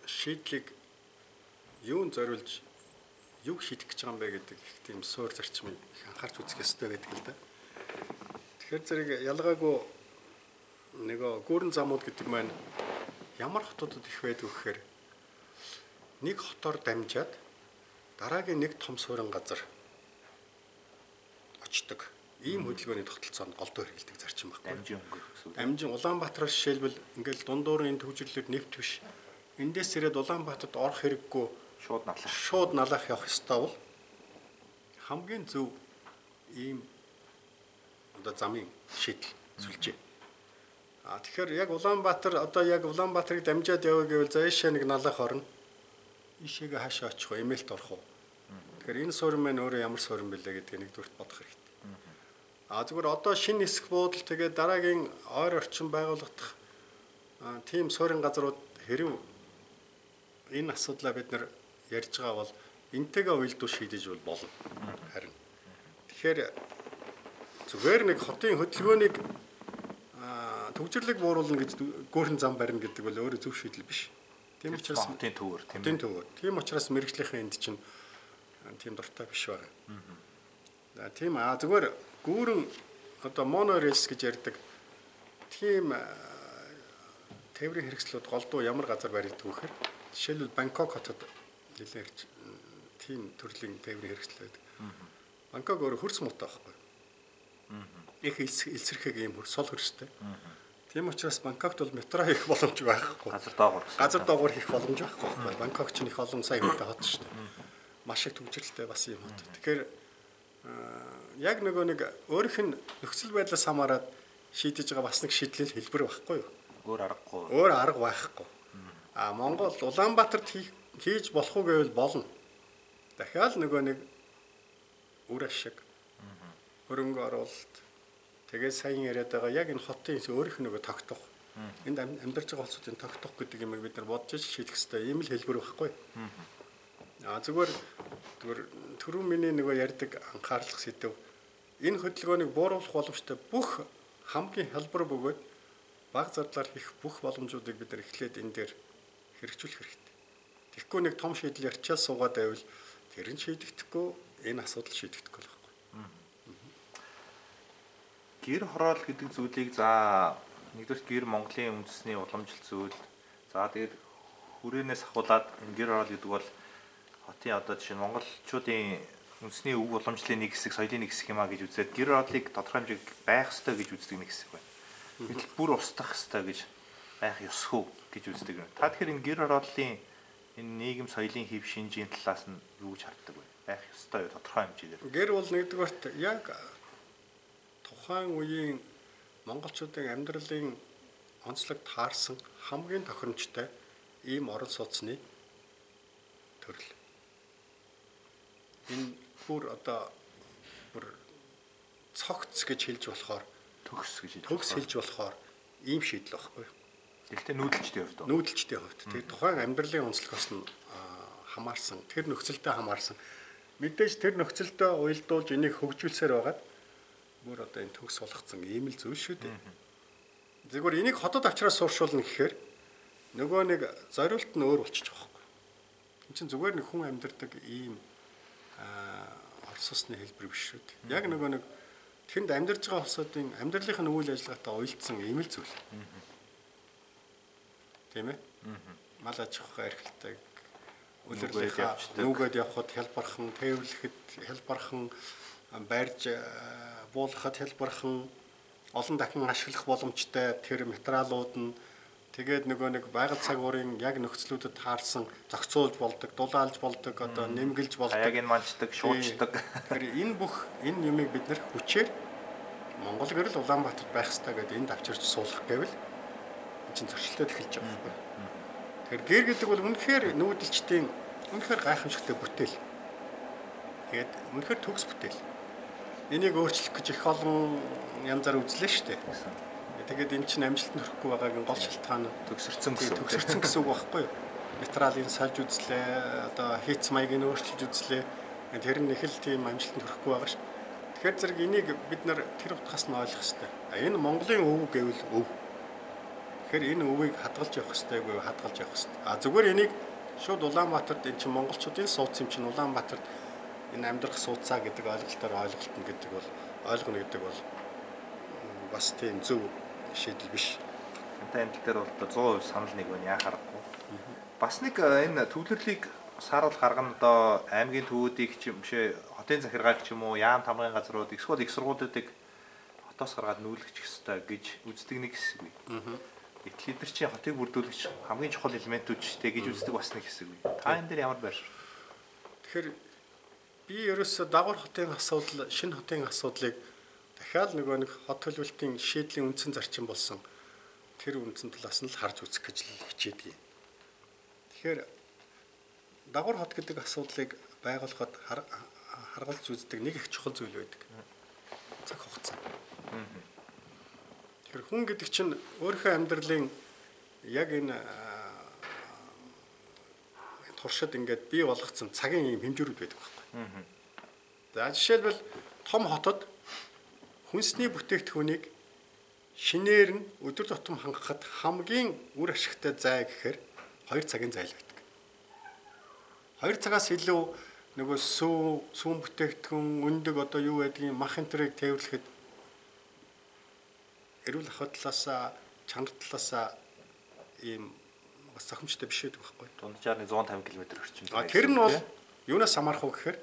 шийдлийг юунд зориулж юг шийдэх гэж байгаа юм бэ гэдэг их тийм суур зарчмыг их анхаарч үзэх ёстой байдаг л да. Тэгэхээр зэрэг ялгаагүй нөгөө гүүрэн замууд гэдэг маань ямар хотуудад их байдаг гэхээр нэг хотоор дамжаад дараагийн нэг том суурин газар очдог. Ийм хөдөлгөөний тогтолцоонд голдуу хэрэгэлдэг зарчим байхгүй. Дамжин өнгө гэсэн үг. Дамжин Улаанбаатараас жишээлбэл ингээл дундуурын төвжирлэр нэвт биш. Эндээс ирээд Улаанбаатарт орох хэрэггүй шууд налах явах ёстой бол хамгийн зөв ийм одоо замын шийдэл сүлжээ. Тэгэхээр яг Улаанбаатар одоо яг Улаанбаатарыг дамжаад явъя гэвэл за ийшээ нэг налах орно. Ийшээгээ хаашаа очих вэ? Эмээлт орох уу? Тэгэхээр энэ суурин маань өөрөө ямар суурин бэлээ гэдгийг нэгдүгürt бодох хэрэгтэй. Зүгээр одоо шинэ хэсэг буудал тэгээд дараагийн ойр орчин байгуулагдах тийм суурин газрууд хэрв энэ асуудлаа бид нар ярьж байгаа бол энтэйгээ уялдуу шийдэж болно. Харин тэгэхээр зүгээр нэг хотын хөдөлгөөнийг төвжирлэг бууруулна гэж гөөрхөн зам барина гэдэг бол өөрөө зөв шийдэл биш. Тийм учраас хотын төвөр тийм учраас мэрэгжлийн энд чинь тийм дуртай биш байгаа. За тийм зүгээр гүүрэн одоо монорельс гэж ярьдаг тийм тээврийн хэрэгслүүд голдуу ямар газар баригддаг вэхээр жишээлбэл Бангкок хотод нэлээд тийм төрлийн тээврийн хэрэгсэл байдаг. Бангкок өөр хөрс муутай байхгүй. Их элсэрхэг ийм сул хөрстэй. Тийм учраас Бангкокт бол метро хийх боломж байхгүй. Газар доогуур хийх боломж байхгүй. Бангкок ч их олон сая хүнтэй хот шүү дээ. Маш их төвжирэлтэй бас юм хот. Тэгэхээр яг нэг өөрийнх нь нөхцөл байдлаас хамаарат шийдэж байгаа бас нэг шийдлэл хэлбэр байхгүй юу? Өөр арга байхгүй. Монгол Улаанбаатарт хийж болох уу гэвэл болно. Дахиад нэг үр ашиг хөрөнгө оруулалт тэгээд сайн яриад байгаа яг энэ хотын өөрийнх нь тогтох энд амьдарч байгаа улсуудын тогтох гэдэг юм бид нар бодож шийдэх хэрэгтэй. Ийм л хэлбэр байхгүй. Зүгээр түрүү миний ярьдаг анхаарлах сэдв энэ хөдөлгөөнийг бууруулах боломжтой бүх хамгийн хялбар бөгөөд бага зардлаар хийх бүх боломжуудыг бид нар эхлээд энэ дээр хэрэгжүүлэх хэрэгтэй. Тэгэхгүй нэг том шийдэл ярьчаад суугаад байвал тэр нь шийдэгдэхгүй энэ асуудал шийдэгдэхгүй л байхгүй. Гэр хороол гэдэг зүйлийг за нэгдүгээр гэр Монголын үндэсний уламжлалт зүйл. За тэгээд хүрээнээс ахуулаад гэр хороол гэдэг бол хотын одоо жишээ нь монголчуудын үндэсний өв уламжлалын нэг хэсэг, соёлын нэг хэсэг юм а гэж үзээд гэр хороолыг тодорхой хэмжээг байх ёстой гэж үздэг нэг хэсэг байна. Гэтэл бүр устгах ёстой гэж байх ёсгүй гэж үздэг. Та тэгэхээр энэ гэр хорооллын энэ нийгэм соёлын хэв шинжийн талаас нь юу гэж харддаг вэ? Байх ёстой юу тодорхой хэмжээгээр? Гэр бол нэгдүгээрт яг тухайн үеийн монголчуудын амьдралын онцлог таарсан хамгийн тохиромжтой ийм орон сууцны төрөл. Энэ бүр одоо цогц гэж хэлж болохоор төгс хэлж болохоор ийм шийдэл байхгүй. Гэхдээ нүүдэлчдийн хувьд тэр тухайн амьдралын онцлогоос нь хамаарсан, тэр нөхцөлдөө хамаарсан. Мэдээж тэр нөхцөлдөө уялдуулж энийг хөгжүүлсээр байгаад бүр одоо энэ төгс болгоцсон ийм л зүйл шүү дээ. Зүгээр энийг хотод авчраад сууршуулна гэхээр нөгөө нэг зориулт нь өөр болчих жоохгүй. Энд чинь зүгээр нэг хүн амьдардаг ийм орсосны хэлбэр биш шүү дээ. Яг нөгөө нэг тэнд амьдарч байгаа улсуудын амьдралынх нь үйл ажиллагаатай уялдсан ийм л зүйл. Тийм ээ? Мал аж ахуйн эрхлэлтэй үлрэрлийнхаа нүгэд явхад хялбархан, тээвэрлэхэд хялбархан, барьж буулгахад хялбархан, олон дахин ашиглах боломжтой тэр материалууд нь тэгээд нөгөө нэг байгаль цагуурын яг нөхцлүүдэд таарсан зохицуулж болдог, дулаалж болдог, одоо нэмгэлж болдог. Яг энэ манчдаг, шуучдаг. Тэгэхээр энэ юмыг бид нэр хүчээр Монгол гэрэл Улаанбаатарт байх хэрэгтэй гэдэг энд авчирч суулгах гэвэл энэ чинь зөрчилдөд эхэлж байгаа байхгүй. Тэгэхээр гэр гэдэг бол үнэхээр нүүдэлчдийн үнэхээр гайхамшигтай бүтээл. Тэгээд үнэхээр төгс бүтээл. Энийг өөрчлөх гэж их олон янзаар үзлээ шүү дээ. Тэгээд эн чинь амжилтанд хүрэхгүй байгаагийн гол шалтгаан нь төгсөрцөн гэсэн үг байхгүй юу? Материалын сальж үзлээ, одоо хийц маягийг өөрчилж үзлээ. Тэр нь их л тийм амжилтанд хүрэхгүй байгаа шүү. Тэгэхээр зэрэг энийг бид нар тэр утгаас нь ойлгох хэрэгтэй. Энэ Монголын өв гэвэл өв. Тэгэхээр энэ өвийг хадгалж явах хэрэгтэй гэвэл хадгалж явах хэрэгтэй. Зүгээр энийг шууд Улаанбаатарт энэ чинь монголчуудын сууц юм чинь Улаанбаатарт энэ амьдрах сууцаа гэдэг ойлголтоор ойлголтно гэдэг бол ойлгоно гэдэг бол бас тийм зөв шийдэл биш. Энэ дээр бол 100% санал нэг байна яа харахгүй. Бас нэг энэ төвлөрлийг сааруулах арга нь одоо аймгийн төвүүдийг ч юм бишээ хотын захиргаал ч юм уу, яам тамгын газрууд, эсвэл их сургуулиудыг хотоос гаргаад нүүлгэх ёстой гэж үздэг нэг хэсэг бий. Гэтэл эдгээр чинь хотыг бүрдүүлэгч хамгийн чухал элементүүд ч гэдэг гэж үздэг бас нэг хэсэг бий. Та энэ дээр ямар байр суурь? Тэгэхээр би ерөөсөө дагвар хотын асуудал, шинэ хотын асуудлыг дахиад нэг хот төлөвлөлтийн шийдлийн үндсэн зарчим болсон тэр үндсэн талаас нь л харж үзэх гэж хичээдэг юм. Тэгэхээр дагвар хот гэдэг асуудлыг байгуулахад харгалж үздэг нэг их чухал зүйл байдаг. Цаг хугацаа. Тэгэхээр хүн гэдэг чинь өөрийнхөө амьдралын яг энэ туршид ингээд бий болгоцсон цагийн юм хэмжүүрүүд байдаг байхгүй. За жишээлбэл том хотод хүнсний бүтээгдэхүүнийг шинээр нь өдөр тутам хангахад хамгийн үр ашигтай зай гэхээр 2 цагийн зай л байдаг. 2 цагаас илүү нөгөө сүүн бүтээгдэхүүн өндөг одоо юу байдгийг мах энтрийг тээвэрлэхэд эрүүл ахуй талаасаа чанар талаасаа ийм бас зохимжтой биш байдаг байхгүй. Дунджаар 150 км орчим. Тэр нь бол юунаас хамаарах вэ гэхээр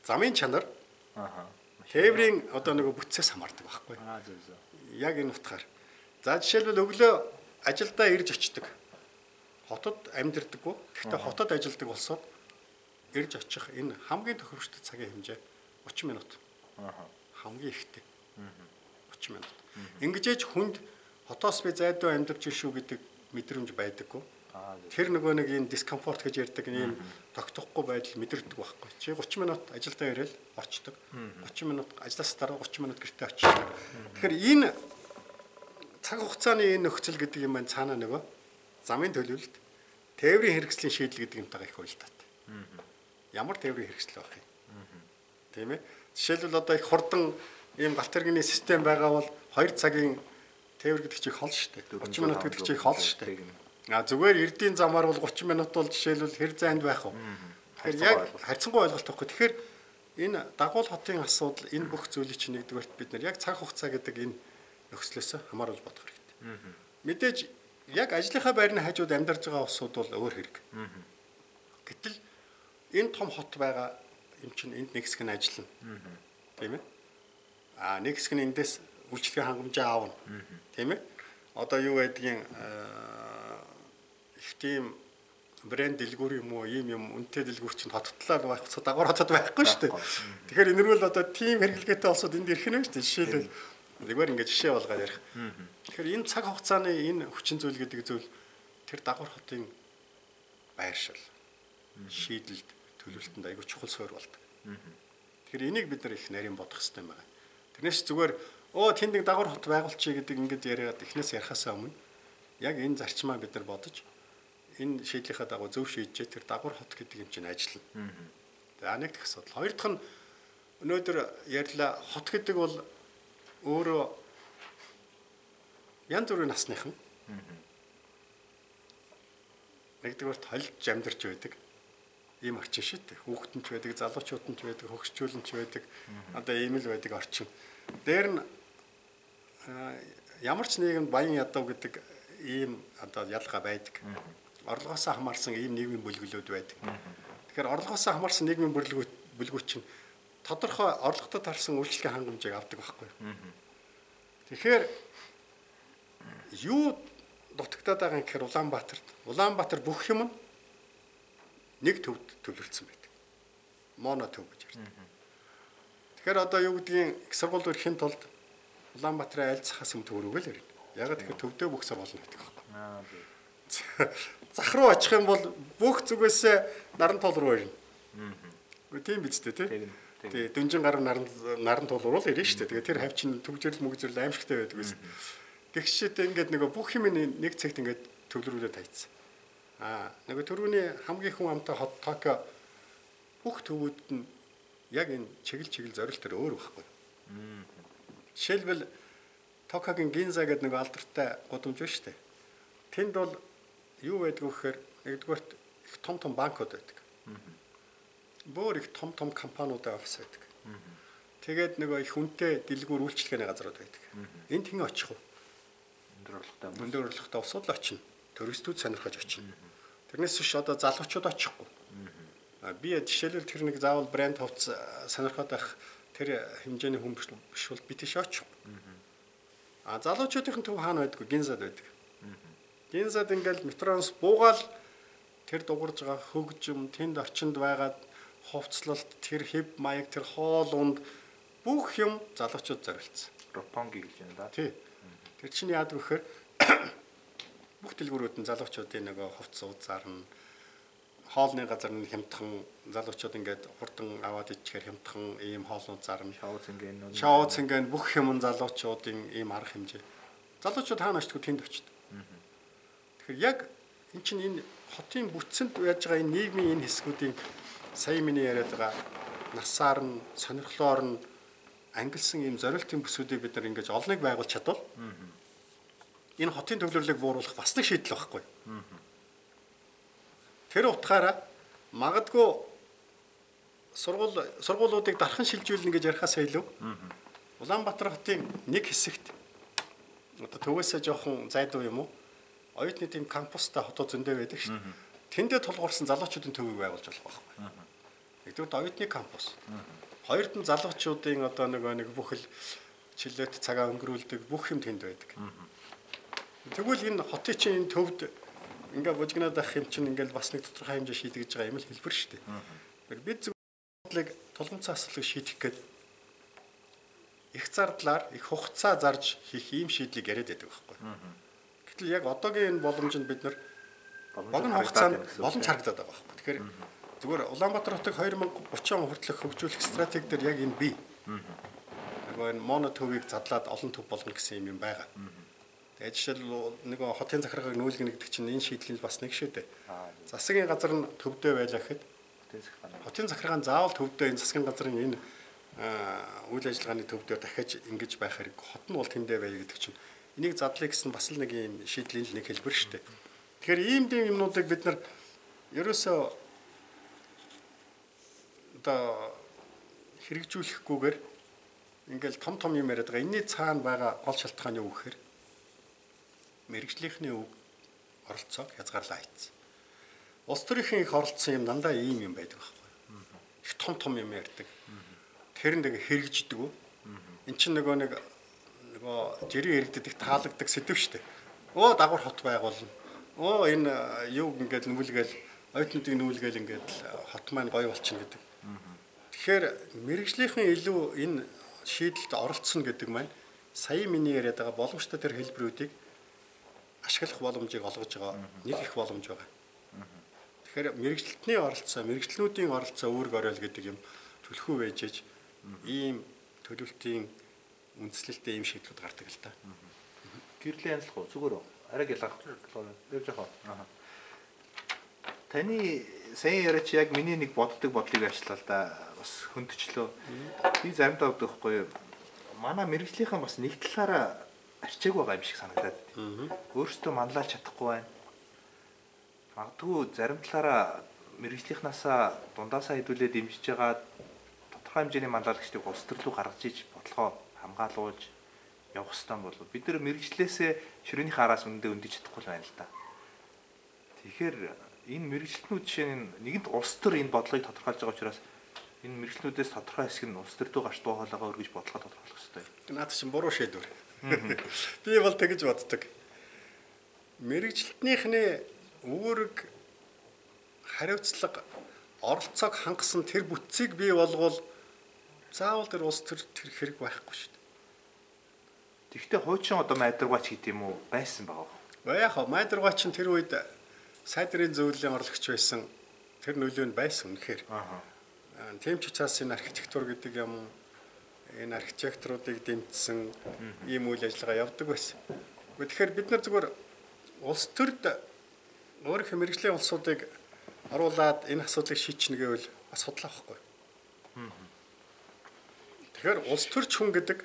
замын чанар тээврийн одоо нөгөө бүтцээс хамаардаг байхгүй. Яг энэ утгаар. За жишээлбэл өглөө ажилдаа ирж очдог. Хотод амьдэрдэггүй. Гэхдээ хотод ажилладаг болсоод ирж очих энэ хамгийн тохиромжтой цагийн хэмжээ 30 минут. Хамгийн ихтэй. 30 минут. Ингэжээж хүнд хотоос би зайдуу амьдарч шүү гэдэг мэдрэмж байдаггүй. Тэр нөгөө нэг энэ дискомфорт гэж ярьдаг ийм тогтохгүй байдал мэдэрдэг байхгүй. Чи 30 минут ажилдаа ирээл орчдөг. 30 минут ажлаас дараа 30 минут гэртээ очдог. Тэгэхээр энэ цаг хугацааны энэ нөхцөл гэдэг юм байна цаанаа нөгөө замын төлөвлөлт, тээврийн хэрэгслийн шийдэл гэдэг юмтайгаа их уялдаатай. Ямар тээврийн хэрэгсэл байх юм. Тийм ээ. Жишээлбэл одоо их хурдан ийм галт тэрэгний систем байгаа бол 2 цагийн тээвэр гэдэг чинь хол шүү дээ. 30 минут гэдэг чинь хол шүү дээ. Зүгээр эрдийн замаар бол 30 минут бол жишээлбэл хэр зайд байх вэ? Тэгэхээр яг харьцангуй ойлголт байхгүй. Тэгэхээр энэ дагуул хотын асуудал энэ бүх зүйлийг чинь нэгдүгээрт бид нар яг цаг хугацаа гэдэг энэ нөхцлөөс хамааруулж бодох хэрэгтэй. Мэдээж яг ажлынхаа байрны хажууд амьдарч байгаа улсууд бол өөр хэрэг. Гэтэл энэ том хот байгаа юм чинь энд нэг хэсэг нь ажиллана. Тийм ээ? Нэг хэсэг нь эндээс үйлчлэгээ хангамжаа аавна. Тийм ээ? Одоо юу байдгийг их тийм брэнд дэлгүүр юм уу, ийм юм үнэтэй дэлгүүр чинь хоттлаа байх цаа дагвар хотод байхгүй шүү дээ. Тэгэхээр энэрвэл одоо тийм хэрэглгээтэй олсод энд ирэх нь шүү дээ. Жишээлбэл зүгээр ингээд жишээ болгоод ярих. Тэгэхээр энэ цаг хугацааны энэ хүчин зүйл гэдэг зүйл тэр дагвар хотын байршил, шийдэлд, төлөвлөлтөнд аягүй чухал суурь болдог. Тэгэхээр энийг бид нар их нарийн бодох хэрэгтэй юм байна. Тэрнээс зүгээр тэнд нэг дагвар хот байгуулчих гэдэг ингээд яриад эхнээс ярихаасаа өмнө яг энэ зарчмаа бид нар бодож энэ шийдлийнхаа дагуу зөв шийдэж тэр дагвар хот гэдэг юм чинь ажиллана. За нэг дэх асуудал. Хоёр дахь нь өнөөдөр ярьлаа хот гэдэг бол өөрөө янз бүрийн насныхан. Нэгдүгээр толж амьдарч байдаг. Ийм орчин шүү дээ. Хүүхдэн ч байдаг, залуучууд нь ч байдаг, хөгшчүүлэн ч байдаг. Одоо ийм л байдаг орчин. Дээр нь ямар ч нийгэмд баян ядуу гэдэг ийм одоо ялгаа байдаг. Орлогоос хамаарсан ийм нийгмийн бүлгэлүүд байдаг. Тэгэхээр орлогоос хамаарсан нийгмийн бүлгүүд чинь тодорхой орлоготой тарсан үйлчлэгээ хангамжийг авдаг байхгүй юу? Тэгэхээр юу дутагдаад байгаа юм гэхээр Улаанбаатар бүх юм нэг төвд төлөвлөсөн байдаг. Моно төв гэж ярьдаг. Тэгэхээр одоо юу гэдгийг их сургууль өрхийн тулд Улаанбаатарын аль захаас юм төврөгөө л ярина. Ягаад тэгэхээр төвдөө бүх сургууль байдаг байхгүй. Зах руу очих юм бол бүх зүгээсээ наран тол руу ирнэ. Үгүй тийм биз дээ тий. Тэгээ дөнжин гар наран тол руу л ирнэ шүү дээ. Тэгээ тэр хавь чинь төгжрөл мөгжрөл аимшигтай байдаг гэсэн. Тэгшээд ингээд нөгөө бүх юм нэг цагт ингээд төвлөрүүлээд тайцсан. Нөгөө төрөүний хамгийн хүн амтай хот Токио бүх төвүүд нь яг энэ чиглэл зорилт төр өөр байхгүй. Жишээлбэл Токиогийн Гинза гэдэг нэг алдартай гудамж байна шүү дээ. Тэнд бол юу байдг вэ гэхээр нэгдүгээрт их том банкуд байдаг. Бүр их том компаниудын офис байдаг. Тэгээд нөгөө их хүнтэй дэлгүүр үйлчлэгээний газрууд байдаг. Энд хэн очих вэ? Өндөр орлоготой усуд л очино. Туристүүд сонирхож очино. Тэрнээс биш одоо залуучууд очихгүй. Би жишээлбэл тэр нэг заавал брэнд хувцас сонирхоод байх тэр хэмжээний хүн биш бол би тийш очих. Залуучуудын төв хаана байдгүй, гинзад байдаг. Гинзад ингээл метроноос буугаал тэр дугарж байгаа хөгжим, тэнд орчинд байгаа хувцлалт, тэр хэв маяг, тэр хоол унд бүх юм залуучууд зориулсан. Ропонги гэж байна да. Тий. Тэр чинь яадаг вэхээр бүх дэлгүүрүүд нь залуучуудын нөгөө хувцас уудсаар нь хоолны газар нь хямдхан залуучууд ингээд хурдан аваад ичгээр хямдхан ийм хоолнууд зарна. Шоу цэнгэн бүх юм нь залуучуудын ийм арга хэмжээ. Залуучууд хаана очтгүй тэнд очдог. Тэгэхээр яг эн чинь энэ хотын бүтцэнд яаж байгаа энэ нийгмийн энэ хэсгүүдийн сая миний яриад байгаа насаар нь сонирхлоор нь ангилсан ийм зорилтын бүсүүдийг бид нар ингэж олныг байгуулж чадвал энэ хотын төвлөрлийг бууруулах бас нэг шийдэл байхгүй. Тэр утгаараа магадгүй сургуулиудыг дархан шилжүүлнэ гэж ярихаасаа илүү Улаанбаатар хотын нэг хэсэгт одоо төвөөсөө жоохон зайдуу юм уу? Оюутны тийм кампустай хотууд зөндөө байдаг шүү дээ. Тэндээ тулгуурсан залуучуудын төвийг байгуулж болох байхгүй. Нэгдүгээр оюутны кампус. Хоёрд нь залуучуудын одоо нэг бүхэл чөлөөт цагаа өнгөрүүлдэг бүх юм тэнд байдаг. Тэгвэл энэ хотын чинь энэ төвд ингээ бужигнаад ах юм чинь ингээл бас нэг тодорхой хэмжээ шийдэж байгаа юм л хэлбэр шүү дээ. Бид зөвхөн тулгымцаа асуудлыг шийдэх гээд их зардлаар их хугацаа зарж хийх ийм шийдлийг яриад байдаг байхгүй. Гэтэл яг одоогийн энэ боломжинд бид нар богино хугацаанд боломж харагдаад байгаа байхгүй. Тэгэхээр зүгээр Улаанбаатар хотыг 2030 он хүртэлх хөгжүүлэх стратеги дээр яг энэ бий. Нөгөө энэ моно төвийг задлаад олон төв болгоно гэсэн юм байгаа. Тэгээд жишээл нэг хотын захиргааг нүүлгэнэ гэдэг чинь энэ шийдлийн бас нэг шүү дээ. Засгийн газар нь төвдөө байлаа гэхэд хотын захиргаан заавал төвдөө энэ засгийн газрын энэ үйл ажиллагааны төвдөө дахиж ингэж байх хэрэг. Хот нь бол тэндээ байя гэдэг чинь энийг задлыг гэсэн бас л нэг юм шийдлийн нэг хэлбэр шүү дээ. Тэгэхээр ийм дэм юмнуудыг бид нар ерөөсөө одоо хэрэгжүүлэхгүйгээр ингээл том юм яриад байгаа. Энийний цаана байгаа гол шалтгаан юу гэхээр мэрэгжлийнхний үг оролцоог хязгаарлаа хийсэн. Улс төрийн их оролцсон юм дандаа ийм юм байдаг байхгүй. Их том юм ярьдаг. Тэр нэг хэрэгждэг үү? Эн чинь нөгөө жирийн иргэдэд их таалагддаг сэдв шүү дээ. Дагвар хот байгуулна. Энэ юу ингээд нүүлгээл оюутнуудыг нүүлгээл ингээд хот маань гоё болчихно гэдэг. Тэгэхээр мэрэгжлийнхэн илүү энэ шийдэлд оролцсон гэдэг маань сая миний яриад байгаа боломжтой тэр хэлбэрүүдийг ашиглах боломжийг олгож байгаа нэг их боломж байгаа. Тэгэхээр мэрэгчлэлтний оролцоо, мэрэгчлэнүүдийн оролцоо үүрэг оройл гэдэг юм төлхөө байж ийм төлөвлөлтийн үндслэлтэй ийм шийдлүүд гардаг л та. Гэрлийн янзлах уу? Зүгээр үү? Арай ялгах явж байгаа. Таны сайн яриач яг миний нэг боддог бодлыг ажиллаа л да. Бас хөндөчлөө. Би заримдаа боддог байхгүй юу? Манай мэрэгжлийнхэн бас нэг талаараа арчааг байгаа юм шиг санагдаад. Өөрөөсөө манлайлж чадахгүй байна. Магадгүй зарим талаараа мэрэгжлийнхнаасаа дундаасаа хэдүүлээ дэмжиж байгаа тодорхой хэмжээний манлайлагчдыг улс төр рүү гаргаж иж бодлогоо хамгаалуулж явах хэрэгтэй болов. Бид нар мэрэгжлээсээ ширээний хараас үндэ өндөж чадахгүй байна л да. Тэгэхээр энэ мэрэгчлэтнүүд жишээ нь нэгэнт улс төр энэ бодлогыг тодорхойлж байгаа учраас энэ мэрэгчлүүдээс тодорхой хэсэг нь улс төр рүү гарч дуу хоолойгоо өргөж бодлогоо тодорхойлох хэрэгтэй. Наад чинь буруу шийдвэр. Би бол тэгж боддог. Мэрэгчлэтнийхний үүрэг хариуцлага оролцоог хангасан тэр бүтцийг бий болгоод заавал тэр улс төр тэр хэрэг байхгүй шүү дээ. Тэгвэл хуучин одоо майдургаач гэдэг юм уу байсан байгаа. Яг майдургаач нь тэр үед сайдрын зөвлөлийн орлогч байсан. Тэр нөлөө нь байсан үнэхээр. Тийм ч учраас энэ архитектор гэдэг юм энэ архитекторуудыг дэмжсэн ийм үйл ажиллагаа явдаг байсан. Тэгэхээр бид нар зүгээр улс төрд өөрийнхөө мэрэгжлийн улсуудыг оруулаад энэ асуудлыг шийдчихнэ гэвэл бас судлаа байхгүй. Тэгэхээр улс төрч хүн гэдэг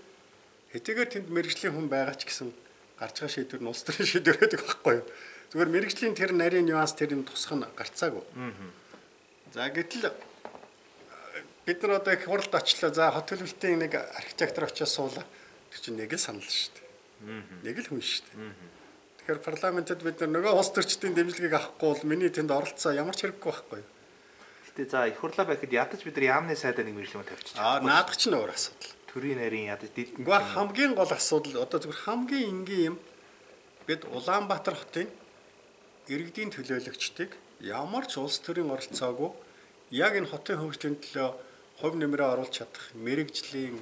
хэдийгээр тэнд мэрэгжлийн хүн байгаа ч гэсэн гарч байгаа шийдвэр нь улс төрийн шийдвэр гэдэг байхгүй юу. Зүгээр мэрэгжлийн тэр нарийн нюанс тэр юм тусах нь гарцаагүй. За гэтэл бид нар одоо их хуралд очлоо. За хот төлөвлөлтийн нэг архитектор очиж суулаа. Тэр чинь нэг л санал шүү дээ. Нэг л хүн шүү дээ. Тэгэхээр парламентод бид нар нөгөө улс төрчдийн дэмжлэгийг авахгүй бол миний тэнд оролцоо ямар ч хэрэггүй байхгүй юу. Гэтэ за их хурлаа байхад ядаж бид нар яамны сайдаа нэг мэржлэмэ тавьчих. Наадах ч нөр асуудал. Төрийн нарийн ядаж дид. Гэхдээ хамгийн гол асуудал одоо зөвхөн хамгийн энгийн юм бид Улаанбаатар хотын иргэдийн төлөөлөгчдийг ямар ч улс төрийн оролцоогүй яг энэ хотын хөгжлийн төлөө хувь нэмрээ оруулж чадах мэрэгжлийн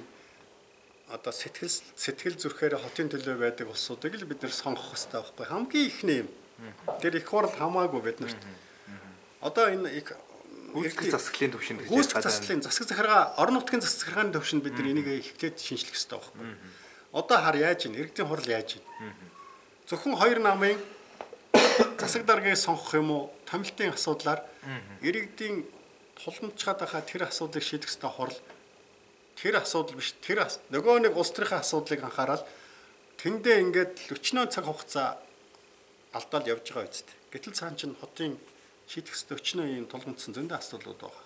одоо сэтгэл зүрхээр хотын төлөө байдаг улсуудыг л бид нэр сонгох хэрэгтэй байхгүй хамгийн ихний юм. Тэр их хурл хамаагүй бид нарт. Одоо энэ их гүйцэтгэх засаглалын төвшөнд гэж гүйцэтгэх засаглалын засаг захиргаа орон нутгийн засаг захиргааны төвшөнд бид нар энийг ихлээд шинжлэх хэрэгтэй байхгүй. Одоо хар яаж ийн иргэдийн хурл яаж ийн. Зөвхөн хоёр намын засаг даргаыг сонгох юм уу томилтын асуудлаар иргэдийн тулгамдчаад байгаа тэр асуудлыг шийдэх хэрэгтэй хурл тэр асуудал биш тэр нөгөө нэг улс төрийн асуудлыг анхаарал тэндээ ингээд 40 цаг хугацаа алдаал явж байгаа үстэй. Гэтэл цаан чинь хотын шийдэх ёстой 40 ийм тулгамдсан зөндөө асуудлууд байгаа.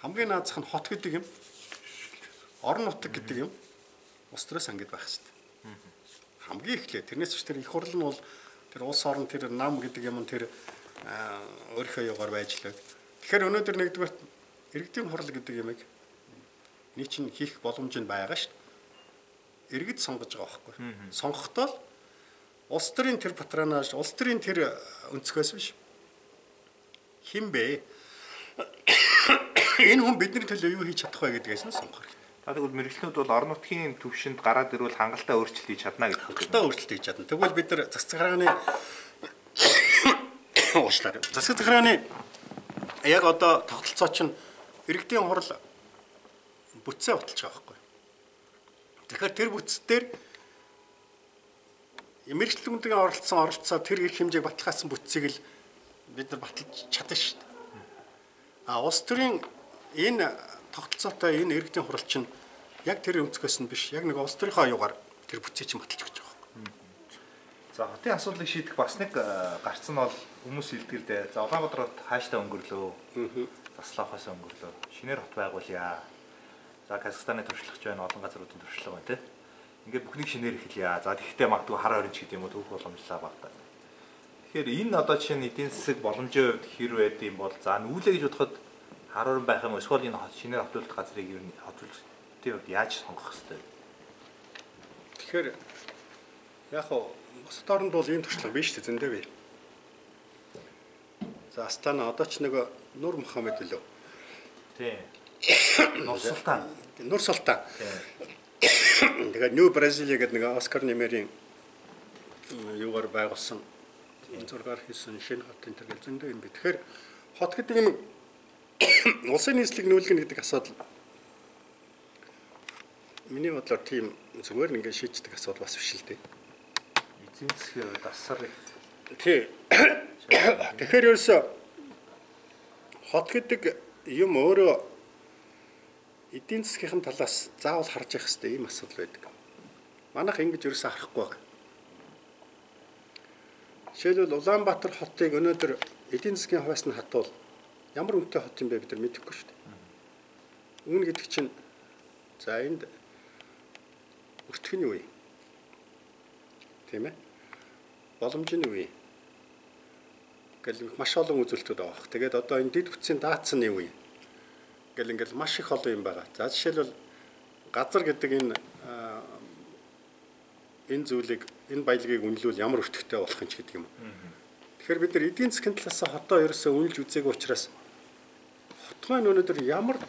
Хамгийн наазах нь хот гэдэг юм. Орон нутаг гэдэг юм. Улс төрөөс ангид байх хэрэгтэй. Хамгийн эхлээ тэрнээс ч тэр их хурл нь бол тэр улс орон тэр нам гэдэг юм тэр өөрийнхөө югаар байж лээ. Тэгэхээр өнөөдөр нэгдүгээр иргэдийн хурл гэдэг юмыг нэг чинь хийх боломж нь байгаа шүү дээ. Иргэд сонгож байгаа байхгүй. Сонгохдоо улс төрийн тэр патронаж, улс төрийн тэр өнцгөөс биш. Хин бэ? Энэ хүн бидний төлөө юу хийж чадах вэ гэдгээс нь сонгох хэрэгтэй. Та тэгвэл мэрэгчлүүд бол орон нутгийн төвшөнд гараад ирвэл хангалттай өөрчлөлт хийж чадна гэдэг. Хангалттай өөрчлөлт хийж чадна. Тэгвэл бид нар засаг захиргааны уучлаарай. Засаг захиргааны яг одоо тогтолцоо чинь иргэдийн хурл бүтцээ баталж байгаа байхгүй. Тэгэхээр тэр бүтц дээр мэрэгчлүүдийн оролцоо тэр их хэмжээг баталгаасан бүтцийг л бид нар баталж чадна шүү дээ. Улс төрийн энэ тогтолцоотой энэ иргэдийн хурал чинь яг тэр өнцгөөс нь биш, яг нэг улс төрийнхөө аюугаар тэр бүтцийг чинь баталж өгч байгаа байхгүй. За хотын асуудлыг шийдэх бас нэг гарц нь бол хүмүүс хэлдэг л дээ. За Улаанбаатар хот хааштай өнгөрлөө. Заслаахаас өнгөрлөө. Шинээр хот байгуулъя. За Казахстаны туршлагч байна, олон газруудын туршлага байна тий. Ингээд бүхнийг шинээр эхэлье. За тэгэхдээ магадгүй хар оринч гэдэг юм уу төвх боломжлаа багтаа. Тэгэхээр энэ одоо чинь эдийн засаг боломжийн хувьд хэр байд юм бол за нүүлээ гэж бодоход хар орин байх юм эсвэл энэ шинээр хотуулалт газрыг ер нь хотуулалтын хувьд яаж сонгох хэвтэй. Тэгэхээр яг хоо бусад оронд бол ийм туршлага биш үү зөндөө бай. За Астана одоо ч нэг Нур Мухаммед лөө. Тий. Нур Султан. Тэгээд Нью Бразилия гэдэг нэг Оскар нэмэрийн юугаар байгуулсан зургаар хийсэн шинэ хотын төрөл зөндөө юм бэ. Тэгэхээр хот гэдэг юм улсын нийслэг нүүлгэн гэдэг асуудал миний бодлоор тийм зүгээр нэг шийддэг асуудал бас биш л дээ. Эзэн засгийн дасар тий. Тэгэхээр ерөөсө хот гэдэг юм өөрөө эдийн засгийн талаас заавал харж явах хэрэгтэй ийм асуудал байдаг. Манайх ингэж ерөөсө харахгүй байна. Жишээлбэл Улаанбаатар хотыг өнөөдөр эдийн засгийн хувьас нь хатвал ямар үнэтэй хот юм бэ бид нар мэдэхгүй шүү дээ. Үүн гэдэг чинь за энд өртгөний үе. Тийм ээ. Боломжийн үе. Гэл маш олон үзүүлэлтүүд байгаа. Тэгээд одоо энэ дэд бүтцийн даацны үе. Гэл ингээл маш их олон юм байгаа. За жишээлбэл газар гэдэг энэ зүйлийг энэ баялагийг үнэлүүл ямар өртөгтэй болох юм ч гэдэг юм. Тэгэхээр бид нар эдийн засгийн талаас хотоо ерөөсөө үнэлж үзээгүй учраас хот маань өнөөдөр ямар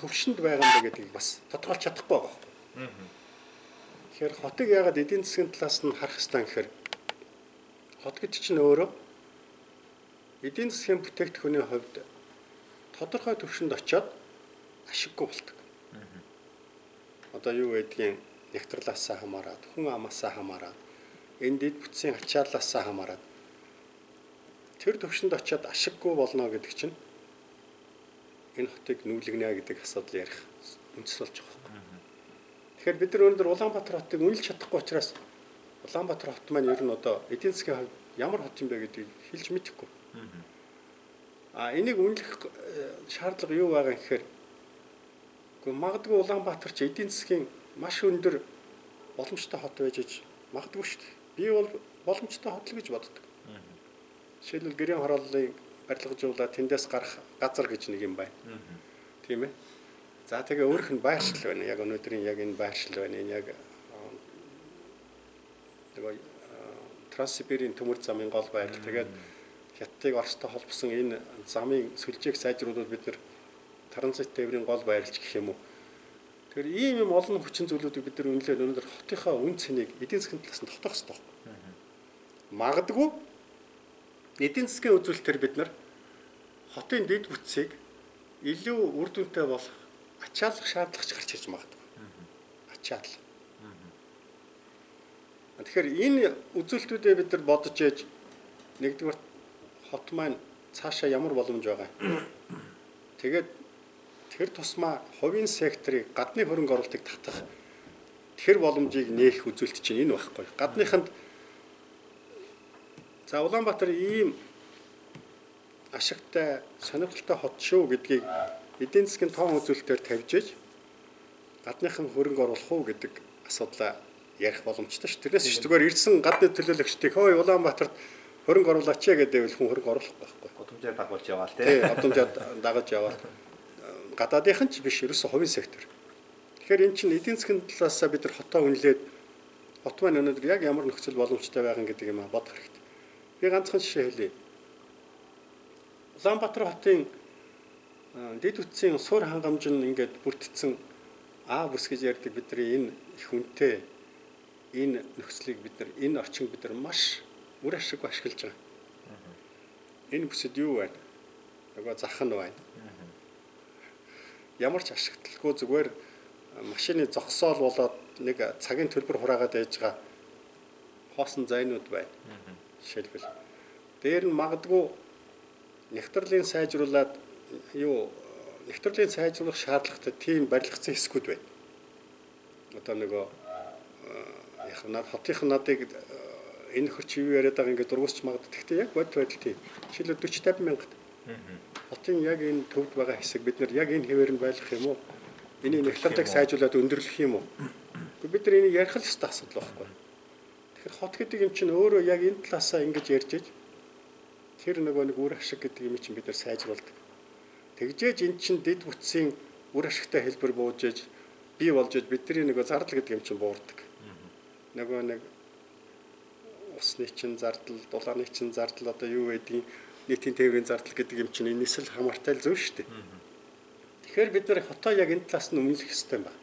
төвшөнд байгаа юм бэ гэдгийг бас тодорхойлж чадахгүй байгаа. Тэгэхээр хотыг яагаад эдийн засгийн талаас нь харах хэрэгтэй гэхээр хот гэдэг чинь өөрөө эдийн засгийн бүтээгдэхүүний хувьд тодорхой төвшөнд очиод ашиггүй болдог. Одоо юу гэдгийг нягтралаасаа хамаарат, хүн амаасаа хамаарат, энэ дэд бүтцийн ачааллаасаа хамаарат тэр төвшөнд очиод ашиггүй болно гэдэг чинь энэ хотыг нүүлгэнэ гэдэг асуудал ярих үндэс болж байгаа. Тэгэхээр бид нар өнөөдөр Улаанбаатар хотыг үнэлж чадахгүй учраас Улаанбаатар хот маань ер нь одоо эдийн засгийн ямар хот юм бэ гэдгийг хэлж мэдэхгүй. Энийг үнэлэх шаардлага юу байгаа гэхээр магадгүй Улаанбаатар ч эдийн засгийн маш өндөр боломжтой хот байж магадгүй шүү дээ. Би бол боломжтой хот л гэж боддог. Жишээлбэл гэрийн хорооллын барилгажуулаад тэндээс гарах газар гэж нэг юм байна. Тийм ээ. За тэгээ өөрөх нь байршил байна. Яг өнөөдрийн яг энэ байршил байна. Энэ яг нөгөө Транссибирийн төмөр замын гол байдал. Тэгээд Хятадыг Оростой холбосон энэ замын сүлжээг сайжруулах бид нар транзит тээврийн гол байрлж гэх юм уу. Тэгэхээр ийм юм олон хүчин зүйлүүдийг бид нар үнэлээд өнөөдөр хотынхаа үн цэнийг эдийн засгийн талаас нь тогтоох хэрэгтэй байна. Магадгүй эдийн засгийн үзүүлэлтээр бид нар хотын дэд бүтцийг илүү үр дүнтэй болох ачааллах шаардлагач гарч ирж магадгүй. Ачаалал. Тэгэхээр энэ үзүүлэлтүүдээ бид нар бодож ээж нэгдүгээр хот маань цаашаа ямар боломж байгаа. Тэгээд тэр тусмаа хувийн секторыг гадны хөрөнгө оруулалтыг татах тэр боломжийг нээх үзүүлэлт чинь энэ байхгүй. Гадныханд за Улаанбаатар ийм ашигтай сонирхолтой хот шүү гэдгийг эдийн засгийн тоон үзүүлэлтээр тавьж ээж гадныхан хөрөнгө оруулах уу гэдэг асуудлаа ярих боломжтой ш. Тэрнээс ч зүгээр ирсэн гадны төлөөлөгчдийг хөөе Улаанбаатарт хөрөнгө оруулаач гэдэг хүн хөрөнгө оруулах байхгүй. Удамжаар дагуулж яваал тий. Удамжаар дагаж яваал. Гадаадынхан ч биш ерөөсө хувийн сектор. Тэгэхээр эн чинь эдийн засгийн талаас бид нар хотоо үнэлээд хот маань өнөөдөр яг ямар нөхцөл боломжтой байгаа гэдэг юм бодох хэрэгтэй. Би ганцхан жишээ хэлье. Улаанбаатар хотын дэд утсын суур хангамж нь ингээд бүрдсэн А бүс гэж ярьдаг бидний энэ их үнэтэй энэ нөхцөлийг бид нар энэ орчинг бид нар маш үр ашиггүй ашиглаж байгаа. Энэ бүсэд юу байна? Нөгөө зах нь байна. Ямар ч ашигтлахгүй зүгээр машины зогсоол болоод нэг цагийн төлбөр хураагаад байж байгаа хоосон зайнууд байна. Жишээлбэл дээр нь магадгүй нэгтгэрлийг сайжруулад нэгтгэрлийг сайжруулах шаардлагатай тийм барилгацсан хэсгүүд байна. Одоо нөгөө яг над хотынх надыг энэ хөрч юу яриад байгаа ингээд дургуусч магадгүй. Гэхдээ яг бод байдал тийм. Жишээлбэл 40-50 мянга. Хотын яг энэ төвд байгаа хэсэг бид нар яг энэ хэвээр нь байлгах юм уу? Энийг нэгтгэрлийг сайжруулад өндөрлөх юм уу? Бид нар энийг ярих л ёстой асуудал байхгүй. Тэгэхээр хот гэдэг юм чинь өөрөө яг энэ талаасаа ингэж ярьж иж тэр нөгөө нэг үр ашиг гэдэг юм чинь бид нар сайжруулдаг. Тэгжээж эн чинь дэд бүтцийн үр ашигтай хэлбэр бууж иж бий болж иж бидний нөгөө зардал гэдэг юм чинь буурдаг. Нөгөө нэг усны чинь зардал, дулааны чинь зардал одоо юу байдгийг нийтийн тээврийн зардал гэдэг юм чинь энэс л хамаартай л зөв шүү дээ. Тэгэхээр бид нар хотоо яг энэ талаас нь үнэлэх ёстой юм байна.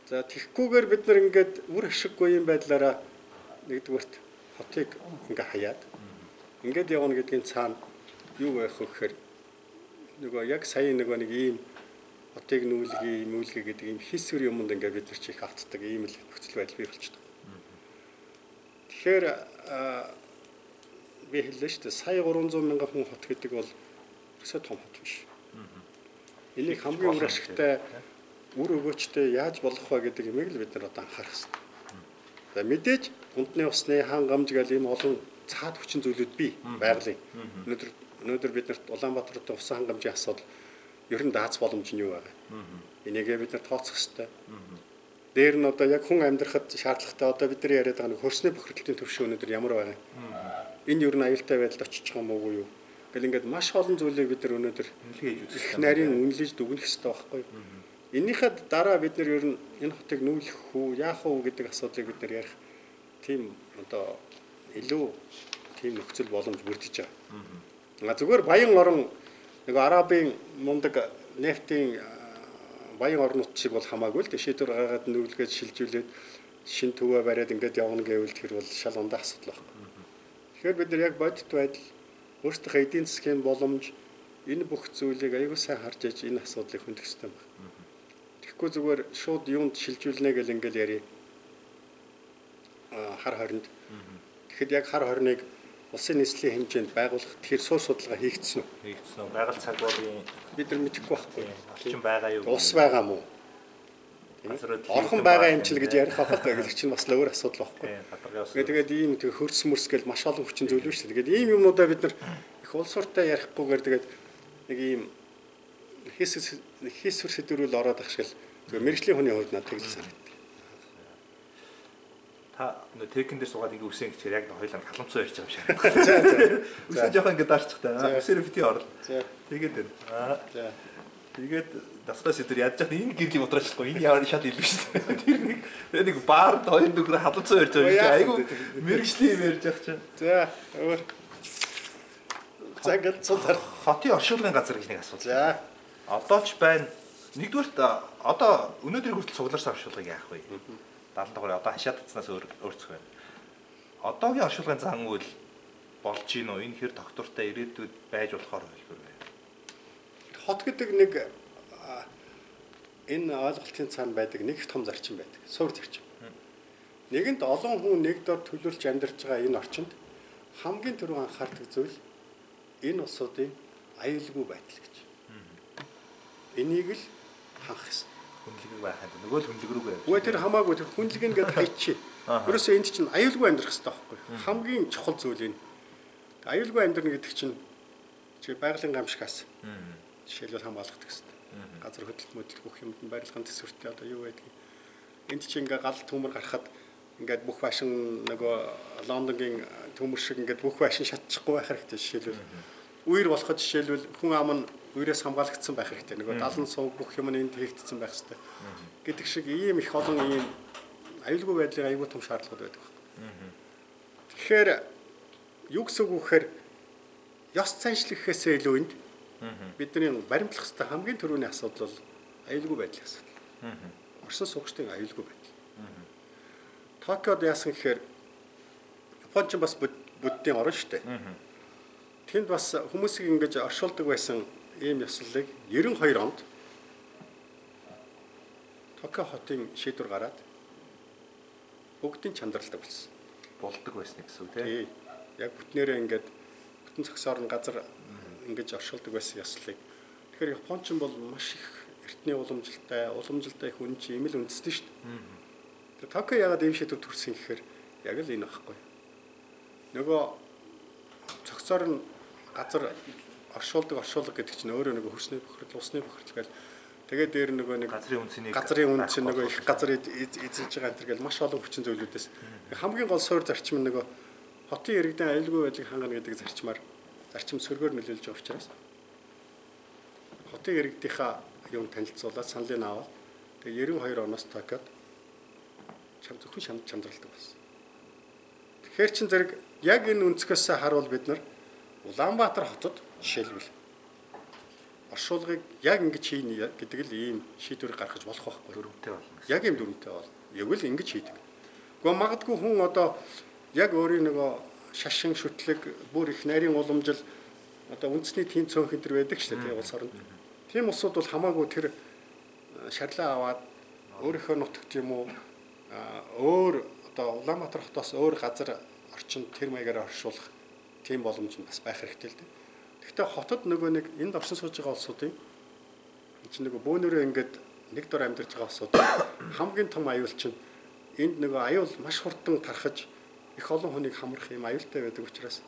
За тэгхгүйгээр бид нар ингээд үр ашиггүй юм байдлаараа нэгдүгээрт хотыг ингээ хаяад ингээд явна гэдгийн цаана юу байх вэ гэхээр нөгөө яг сая нэг ийм хотыг нүүлгээ гэдэг ийм хийсвэр юмд ингээ бид нар чих автдаг ийм л нөхцөл байдал бий болчихдог. Тэгэхээр би хэллээ шүү дээ сая 300 мянган хүн хот гэдэг бол өсөө том хот биш. Энийг хамгийн үр ашигтай үр өгөөчтэй яаж болох вэ гэдэг юмыг л бид нар одоо анхаарах хэрэгтэй. За мэдээж унтны усны хангамж гэл ийм олон цаад хүчин зүйлүүд бий байгалийн. Өнөөдөр биднэрт Улаанбаатарын усан хангамжийн асуудал ер нь дааз боломж нь юу байгаа. Энийгээ бид нар тооцох хэрэгтэй. Дээр нь одоо яг хүн амьдрахад шаардлагатай одоо бид нар яриад байгаа нэг хөрсний бохирдлын төвшин өнөөдөр ямар байгаа. Энэ ер нь аюултай байдалд очих юм уу юу? Гэл ингээд маш олон зүйлийг бид нар өнөөдөр их нарийн үнэлж дүгнэх хэрэгтэй байхгүй. Энийхэд дараа бид нар ер нь энэ хотыг нүүлэх үү, яах уу гэдэг асуудлыг бид нар ярих тийм одоо илүү тийм нөхцөл боломж бүрдэж байгаа. Зүгээр баян орон нэг арабын мундаг нефтийн баян орнууд шиг бол хамаагүй л шийдвэр гаргаад нүүлгээд шилжүүлээд шин төвөө бариад ингээд явна гэвэл тэр бол шал ундаа асуудал байна. Тэгэхээр бид нар яг бодит байдал өөрсдийнхөө эдийн засгийн боломж энэ бүх зүйлийг аягүй сайн харж иж энэ асуудлыг хөндөх хэрэгтэй байна. Тэгэхгүй зүгээр шууд юунд шилжүүлнэ гэл ингээд ярий. Хар хоринд. Тэгэхэд яг хар хорныг улсын нийслэлийн хэмжээнд байгуулах тэр суурь судалгаа хийгдсэн үү? Хийгдсэн үү? Байгаль цагуудын бид нар мэдэхгүй байхгүй. Орчин байгаа юу? Ус байгаа мó? Орхон байгаа юм чил гэж ярих хавтаа гэдэг чинь бас л өөр асуудал байхгүй. Тэгээд ийм хөрс мөрс гэл маш олон хүчин зүйл шүү дээ. Тэгээд ийм юмнуудаа бид нар их улс ортой ярихгүйгээр тэгээд нэг ийм хийсвэр сэдвэрүүл ороод ах шиг л мэрэгжлийн хүний хувьд надад тэгж санагдав. Та техникэн дээр суугаад ингээ үсэн гэхээр яг хоёулаа халамцсан ярьж байгаа юм шиг. За. Үсэн жоохон ингээ дарчих та. Үсээр бити орл. Тэгээд байна. За. Тэгээд дастаас өдөр ядж хад энэ гэрлийг удраачихгүй. Энэ яар шал илүү шүү дээ. Тэр нэг баард хоёрын дөрөөр халамцсан ярьж байгаа юм шиг. Айгу мэрэгжлийн юм ярьж байгаа чинь. За. Өөр. За ингээд цулаар хотын оршуулгын газар гэж нэг асуудал. За. Одоо ч байна. Нэгдүгээрт одоо өнөөдрийн хүртэл цугларсан оршуулгыг яах вэ? 70 дугаар одоо хашаатцнаас өөрчлөх байна. Одоогийн оршуулгын зан үйл болж гин үү? Энэ хэр доктортой ирээдүйд байж болохоор хэлбэр вэ? Хот гэдэг нэг энэ ойлголтын цаана байдаг нэг их том зарчим байдаг. Суур зарчим. Нэгэнд олон хүн нэг дор төлөвлөж амьдарч байгаа энэ орчинд хамгийн түрүү анхаардаг зүйл энэ улсуудын аюулгүй байдал гэж. Энийг л ханх ёстой. Хүнлэг байхад нөгөө л хүнлэг рүү байв. Үгүй тэр хамаагүй тэр хүнлэг ингээд хайчи. Ерөөсөө энд чинь аюулгүй амьдрах хэрэгтэй байхгүй. Хамгийн чухал зүйл энэ. Аюулгүй амьдрна гэдэг чинь чи байгалийн гамшигаас. Жишээлбэл хамгаалагдах хэрэгтэй. Газар хөдлөлт мөдлөлт бүх юмд нь барилгын төсвөртэй одоо юу байдгийг. Энд чинь ингээд гал төмөр гарахад ингээд бүх башин нөгөө Лондонгийн төмөр шиг ингээд бүх башин шатчихгүй байх хэрэгтэй жишээлбэл. Үер болоход жишээлбэл хүн ам нь үерээс хамгаалагдсан байх хэрэгтэй. Нөгөө далан сууг бүх юм энд хийгдсэн байх хэрэгтэй. Гэдэг шиг ийм их олон ийм аюулгүй байдлын аюул том шаардлагууд байдаг байна. Тэгэхээр юу гэсэн үг вэ гэхээр ёс заншлах гэхээсээ илүү энд бидний баримтлах хэвээр хамгийн түрүүний асуудал бол аюулгүй байдлын асуудал. Орсон суугчдын аюулгүй байдал. Токиод яасан гэхээр Япон ч бас буддийн орн шүү дээ. Тэнд бас хүмүүсийг ингэж оршуулдаг байсан ийм ёслолыг 92 онд Токио хотын шийдвэр гараад бүгдийн чандралдаг болсон. Болдог байсан гэсэн үг тийм. Яг бүтнээрээ ингээд бүтэн цогцоор нь газар ингэж оршуулдаг байсан ёслолыг. Тэгэхээр Японч бол маш их эртний уламжилтай их үн чи ийм л үндэстэй шүү дээ. Токио яагаад ийм шийдвэр төрсөн гэхээр яг л энэ байхгүй. Нөгөө цогцоор нь газар оршуулга гэдэг чинь өөрөө нөгөө хөрсний бохирдол, усны бохирдол гэл тэгээд дээр нөгөө нэг газрын үн чинь нөгөө их газар эзэлж байгаа энэ төр гэл маш олон хүчин зүйлүүдээс хамгийн гол суур зарчим нь нөгөө хотын иргэдийн аюулгүй байдлыг хангана гэдэг зарчим сөргөөр нөлөөлж байгаа учраас хотын иргэдийнхаа юм танилцуулаад саналыг аваад тэгээд 92 оноос Токиод зөвхөн чандралдаг болсон. Тэгэхээр чин зэрэг яг энэ өнцгөөс харуул бид нар Улаанбаатар хотод жишээлбэл оршуулгыг яг ингэж хийнэ гэдэг л ийм шийдвэр гаргаж болох байхгүй. Дүрмтэй болно. Яг ийм дүрмтэй болно. Яг л ингэж хийдэг. Гэхдээ магадгүй хүн одоо яг өөрийн нөгөө шашин шүтлэг бүр их нарийн уламжил одоо үндэсний тийм цөөнх энэ байдаг шүү дээ улс оронд. Тийм улсууд бол хамаагүй тэр шарлаа аваад өөрийнхөө нутагт юм уу өөр одоо Улаанбаатар хотоос өөр газар орчинд тэр маягаар оршуулах тийм боломж нь бас байх хэрэгтэй л дээ. Гэхдээ хотод нөгөө нэг энд оршин сууж байгаа улсуудын чинь нөгөө бөөнөрөө ингээд нэг дор амьдарч байгаа улсууд хамгийн том аюул чинь энд нөгөө аюул маш хурдан тархаж их олон хүнийг хамрах юм аюултай байдаг учраас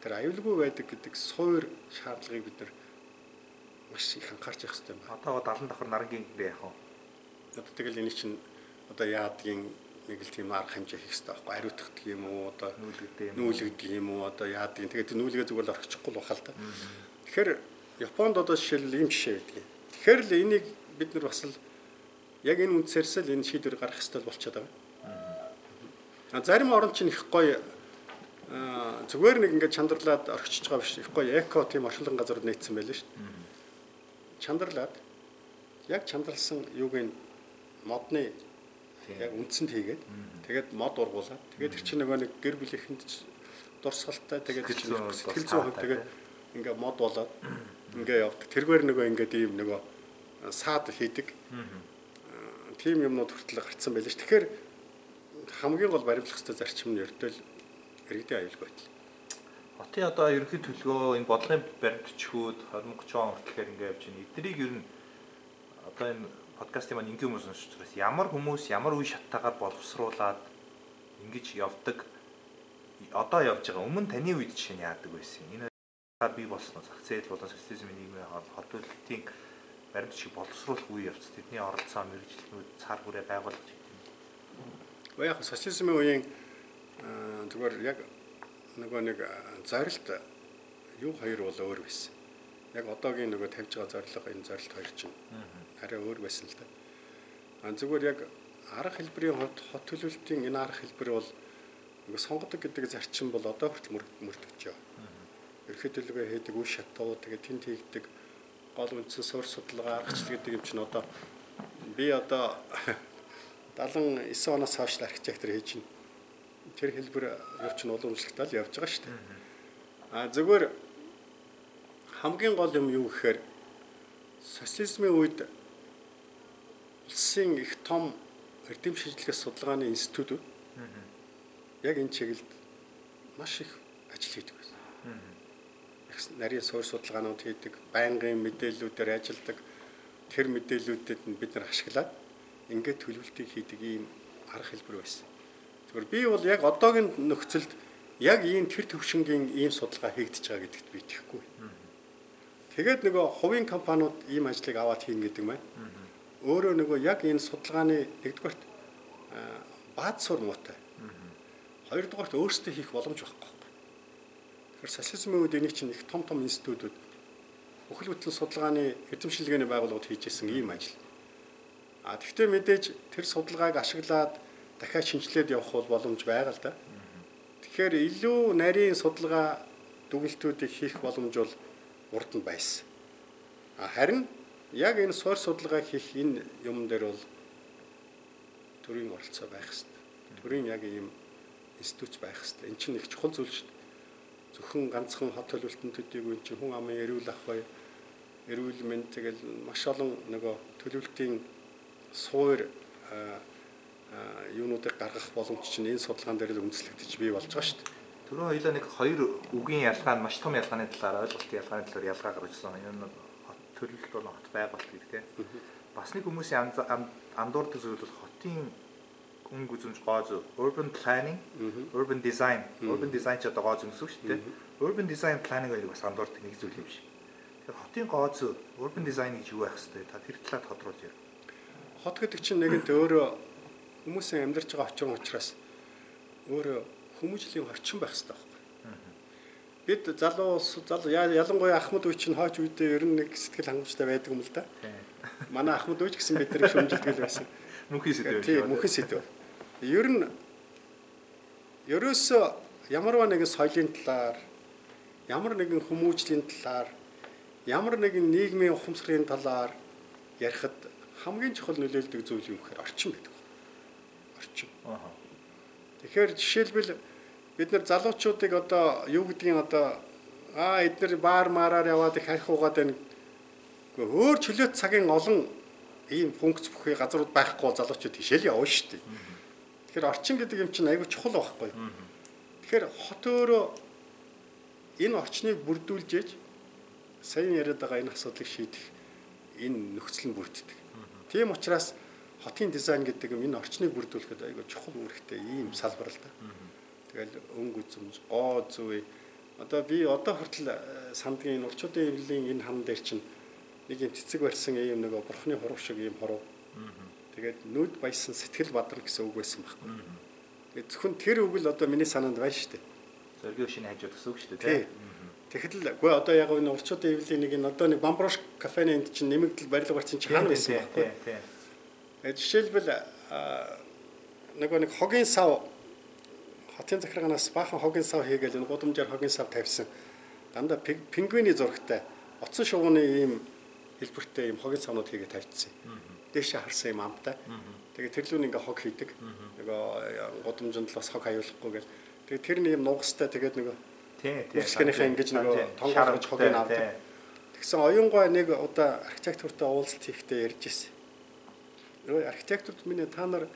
тэр аюулгүй байдаг гэдэг суур шаардлагыг бид нар маш их анхаарч явах хэрэгтэй байна. Одоо 70 давхар нарангийн гэрээ яах вэ? Одоо тэгэл энэ чинь одоо яадгийн нэг л тийм арга хэмжээ хийх хэрэгтэй байхгүй ариутгах юм уу одоо нүүлгдэг юм уу одоо яадгийн тэгээд нүүлгээ зүгээр л орчихгүй л бахал та. Тэгэхээр Японд одоо жишээл ийм жишээ байдаг. Тэгэхээр л энийг бид нар бас л яг энэ үндсээрс л энэ шийдвэр гаргах хэрэгтэй болчиход байгаа. Зарим орн чинь их гоё зүгээр нэг ингээд чандарлаад орхичж байгаа биш. Их гоё эко тийм оршуулгын газрууд нийцсэн байлээ шүү дээ. Чандарлаад яг чандралсан юуг нь модны яг үндсэнд хийгээд тэгээд мод ургуулад тэгээд тэр чинь нөгөө нэг гэр бүлийнхэнд дурсгалтай тэгээд сэтгэл зүйн тэгээд ингээ мод болоод ингээ явдаг. Тэргээр нөгөө ингээд ийм нөгөө саад хийдэг. Тийм юмнууд хүртэл гарцсан байлээ ш. Тэгэхээр хамгийн гол баримтлах хэвээр зарчим нь ердөө л иргэдийн аюулгүй байдал. Хотын одоо ерөнхий төлөвлөгөө энэ бодлогын баримтчгүүд 2030 он хүртэл ингээ явж байна. Эднийг ер нь одоо энэ подкастын маань ингийн хүмүүс сонсч байгаа. Ямар хүмүүс ямар үе шаттайгаар боловсруулад ингэж явдаг одоо явж байгаа. Өмнө таны үед жишээ нь яадаг байсан. Энэ бий болсон зах зээл болон социализмын нийгмийн хот төлөлтийн баримт шиг боловсруулах үе явц. Тэдний оролцоо мэрэгчлэнүүд цаар хүрээ байгуулах гэдэг юм. Яг социализмын үеийн зүгээр яг нөгөө нэг зорилт юу хоёр бол өөр байсан. Яг одоогийн нөгөө тавьж байгаа зорилго энэ зорилт хоёр чинь арай өөр байсан л да. Зүгээр яг арга хэлбэрийн хот төлөвлөлтийн энэ арга хэлбэр бол нөгөө сонгодог гэдэг зарчим бол одоо хүртэл мөрдөгч байгаа. Ерхий төлөвлөгөө хийдэг үе шатуу тэгээд тэнд хийгдэг гол үндсэн суурь судалгаа аргачлал гэдэг юм чинь одоо би одоо 79 оноос хойш архитектор хийж байна. Тэр хэлбэр чинь уламжлалтаа л явж байгаа шүү дээ. Зүгээр хамгийн гол юм юу гэхээр социализмын үед улсын их том эрдэм шинжилгээ судалгааны институтууд яг энэ чиглэлд маш их ажил хийдэг байсан. Нарийн суурь судалгаанууд хийдэг, байнгын мэдээллүүдээр ажилладаг. Тэр мэдээллүүдэд бид нар ашиглаад ингээд төлөвлөлтийг хийдэг ийм арга хэлбэр байсан. Зүгээр би бол яг одоогийн нөхцөлд яг ийм тэр төвшингийн ийм судалгаа хийгдэж байгаа гэдэгт би итгэхгүй. Тэгээд нөгөө хувийн компаниуд ийм ажлыг аваад хийнэ гэдэг маань өөрөө нөгөө яг энэ судалгааны нэгдүгээрт бааз суурь муутай. Хоёрдугаарт өөрсдөө хийх боломж байхгүй. Тэгэхээр социализмын үед энийг чинь их том институтууд бүхэл бүтэн судалгааны эзэмшилгээний байгууллагууд хийж исэн ийм ажил. Тэгвэл мэдээж тэр судалгааг ашиглаад дахиад шинжилээд явах боломж байгаа л да. Тэгэхээр илүү нарийн судалгаа дүгнэлтүүдийг хийх боломж бол урд нь байсан. Харин яг энэ суурь судалгааг хийх энэ юм дээр бол төрийн оролцоо байх хэрэгтэй. Төрийн яг ийм институт байх хэрэгтэй. Энэ чинь их чухал зүйл шүү дээ. Зөвхөн ганцхан хот төлөвлөлтөнд төдийгүй энэ чинь хүн амын эрүүл ах бай, эрүүл мэнд тэгэл маш олон нөгөө төлөвлөлтийн суурь юунуудыг гаргах боломж чинь энэ судалгаан дээр л үндэслэгдэж бий болж байгаа шүү дээ. Түрүү хоёлаа нэг хоёр үгийн ялгаа нь маш том ялгааны талаар ойлголтын ялгааны талаар ялгаа гаргажсан. Энэ хот төлөвлөлт бол хот байгуулалт гэдэг тийм. Бас нэг хүмүүсийн андуурдаг зүйл бол хотын өнгө үзэмж гоо зүй, urban planning, urban design. Urban design ч одоо гоо зүй гэсэн үг шүү дээ. Urban design planning хоёрыг бас андуурдаг нэг зүйл юм шиг. Тэгэхээр хотын гоо зүй, urban design гэж юу байх хэвээр та тэр талаар тодруулж ярь. Хот гэдэг чинь нэгэнт өөрөө хүмүүсийн амьдарч байгаа орчин учраас өөрөө хүмүүжлийн орчин байх хэрэгтэй байхгүй. Бид залуу ялангуяа Ахмад үе чинь хойч үедээ ер нь нэг сэтгэл хангамжтай байдаг юм л да. Манай Ахмад үеч гэсэн бидний шүмжилтгэл байсан. Мөнхийн сэдв. Тийм, мөнхийн сэдв. Ер нь ерөөсөө ямарваа нэгэн соёлын талаар, ямар нэгэн хүмүүжлийн талаар, ямар нэгэн нийгмийн ухамсарын талаар ярихад хамгийн чухал нөлөөлдөг зүйл юу гэхээр орчин байдаг. Орчин. Тэгэхээр жишээлбэл бид нар залуучуудыг одоо юу гэдгийг одоо эдгээр баар мараар яваад их арх угаад байна. Өөр чөлөөт цагийн олон ийм функц бүхий газрууд байхгүй бол залуучууд тийшээ л явна шүү дээ. Тэгэхээр орчин гэдэг юм чинь аягүй чухал байхгүй. Тэгэхээр хот өөрөө энэ орчныг бүрдүүлж ээж сайн яриад байгаа энэ асуудлыг шийдэх энэ нөхцөл нь бүрддэг. Тийм учраас хотын дизайн гэдэг юм энэ орчныг бүрдүүлэхэд аягүй чухал үүрэгтэй ийм салбар л да. Тэгэл өнгө үзэмж, гоо зүй. Одоо би одоо хүртэл сандгийн урчуудын эвлэлийн энэ хан дээр чинь нэг юм цэцэг барьсан ийм нэг бурхны хуруу шиг ийм хуруу. Тэгээд нүд баясан сэтгэл бадрал гэсэн үг байсан байхгүй. Тэгээд зөвхөн тэр үг л одоо миний санаанд байна шүү дээ. Зоргийн шинэ хажууд гэсэн үг шүү дээ. Тэгэхэл үгүй одоо яг энэ урчуудын эвлэлийн нэг энэ одоо нэг бамброш кафены энд чинь нэмэгдэл барилга барьсан чинь хаана байсан байхгүй. Жишээлбэл нэг хогийн сав хотын захиргаанаас баахан хогийн сав хийгээл энэ гудамжаар хогийн сав тавьсан. Дандаа пингвиний зурагтай оцсон шувууны ийм хэлбэртэй ийм хогийн савнууд хийгээ тавьчихсан. Дээшээ харсан юм амтай. Тэгээ тэрлүүн ингээ хог хийдэг. Нөгөө гудамжинд л бас хог хаяулахгүй гэл. Тэгээ тэрний юм нугастай тэгээд нөгөө Мексикийнхаа ингэж нөгөө тонгоолгож хогийг авдаг. Тэгсэн оюунгой нэг удаа архитектуртай уулзалт хийхдээ ярьж ирсэн. Нөгөө архитекторд миний та нар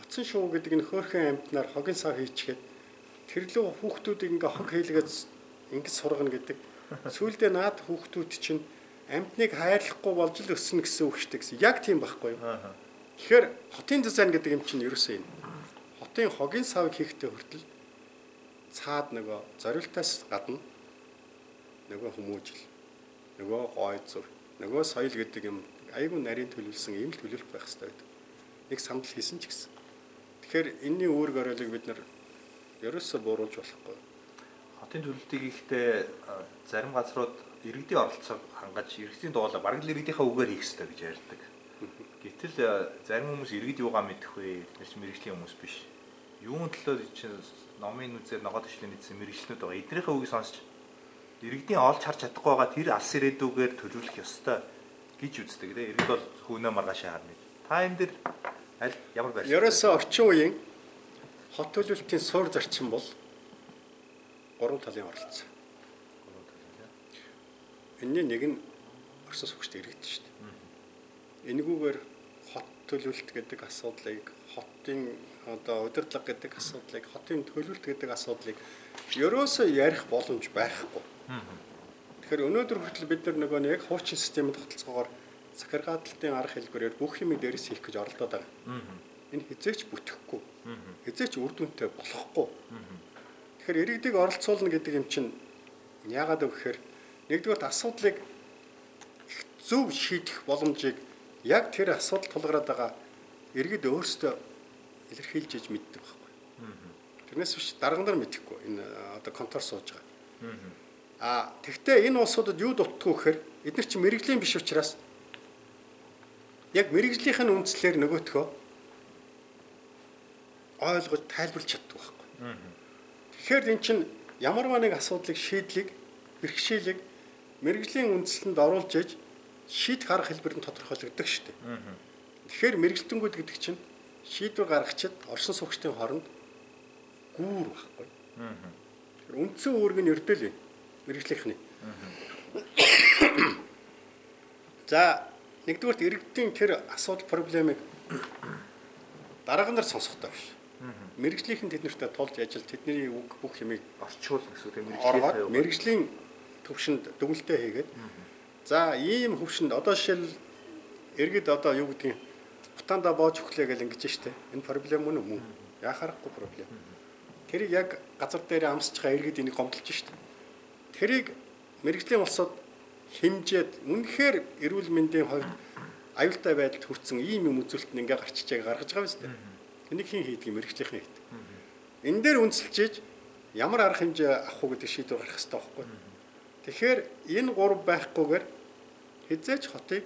оцсон шуу гэдэг энэ хөөрхөн амьтнаар хогийн сав хийчихэд тэрлүү хүүхдүүдийг ингээ хог хийлгээд ингэж сургана гэдэг. Сүүлдээ наад хүүхдүүд чинь амьтныг хайрлахгүй болж л өснө гэсэн үг шүү дээ. Яг тийм байхгүй юу? Тэгэхээр хотын дизайн гэдэг юм чинь ерөөсөө энэ. Хотын хогийн сав хийхдээ хүртэл цаад нөгөө зориултаас гадна нөгөө хүмүүжил, нөгөө гой зур, нөгөө соёл гэдэг юм айгүй нарийн төлөвлөсөн ийм л төлөвлөлт байх хэрэгтэй байдаг. Нэг сандал хийсэн ч гэсэн. Тэгэхээр энэний үүрэг оройлыг бид нар ерөөсөө бууруулж болохгүй. Хотын төлөлтийг ихтэй зарим газрууд иргэдийн оролцоог хангаж иргэдийн дуулаа бараг л иргэдийнхээ үгээр хийх хэрэгтэй гэж ярьдаг. Гэтэл зарим хүмүүс иргэд юугаа мэдэхгүй, тэр чинь мэрэгжлийн хүмүүс биш. Юун төлөө чинь номын үзээр ногоон төшлийн эзэн мэрэгчлэнүүд байгаа. Эднийхээ үгийг сонсч иргэдийн олж харж чадахгүй байгаа тэр алс ирээдүгээр төлөвлөх ёстой гэж үздэг. Иргэд бол хүнөө маргаашаа харна. Та энэ дэр аль ямар байр? Ерөөсөө орчин үеийн хот төлөвлөлтийн суурь зарчим бол 3 талын оролцоо. Энэний нэг нь Оросоос хөгжтэй иргэд шүү дээ. Энэгүүгээр хот төлөвлөлт гэдэг асуудлыг, хотын удирдлага гэдэг асуудлыг, хотын төлөвлөлт гэдэг асуудлыг ерөөсөө ярих боломж байхгүй. Тэгэхээр өнөөдөр хүртэл бид нар нөгөө яг хуучин системд тогтолцоогоор захиргаалтын арга хэлбэрээр бүх юмыг дээрээс хийх гэж оролдоод байгаа. Энэ хизээч бүтэхгүй. Хизээч үр дүнтэй болохгүй. Тэгэхээр иргэдийг оролцуулна гэдэг юм чинь яагаад вэ гэхээр нэгдүгээр асуудлыг зөв шийдэх боломжийг яг тэр асуудал тулгараад байгаа иргэд өөрсдөө илэрхийлж иж мэддэг байхгүй. Тэрнээс биш дарга нар мэдэхгүй энэ контор сууж байгаа. Тэгвэл энэ улсуудад юу дутдаггүй гэхээр эдгээр чинь мэрэгжлийн биш учраас яг мэрэгжлийнх нь үндслээр нөгөөтгөө ойлгож тайлбарлаж чаддаг байхгүй. Тэгэхээр эн чинь ямарваа нэг асуудлыг шийдлийг бэрхшээлийг мэрэгжлийн үндслэнд оруулж иж шийдэх арга хэлбэр нь тодорхойлогддог шүү дээ. Тэгэхээр мэрэгжлэнгүүд гэдэг чинь шийдвэр гаргачид орсон суугчдын хооронд гүүр байхгүй. Үндсэн үүрэг нь ердөө л мэрэгжлийнхний. За нэгдүгээрт иргэдийн тэр асуудал проблемыг дарга нар сонсохдоо биш. Мэрэгжлийнхэн тэднэртэй тулж ажил тэдний үг бүх юмыг орчуул гэсэн мэрэгжлийн мэрэгжлийн төвшөнд дүгнэлтээ хийгээд за ийм хөвшөнд одоо жишээл иргэд одоо юу гэдгийг утаандаа боож өглөө гэж ингэж штэ. Энэ проблем мөн яхахгүй проблем. Тэрийг яг газар дээр амсч байгаа иргэд энийг гомдолж штэ. Тэрийг мэрэгжлийн улсууд хэмжээд үнэхээр эрүүл мэндийн хувьд аюултай байдалд хүрсэн ийм юм үзүүлэлт нь ингээ гарчиж байгаа гаргаж байгаа биз дээ. Энийг хэн хийдэг юм мэрэгжлийнхэн хийдэг. Энэ дээр үнэлж ямар арга хэмжээ авах уу гэдэг шийдвэр гаргах хэрэгтэй байхгүй. Тэгэхээр энэ гурав байхгүйгээр хизээч хотыг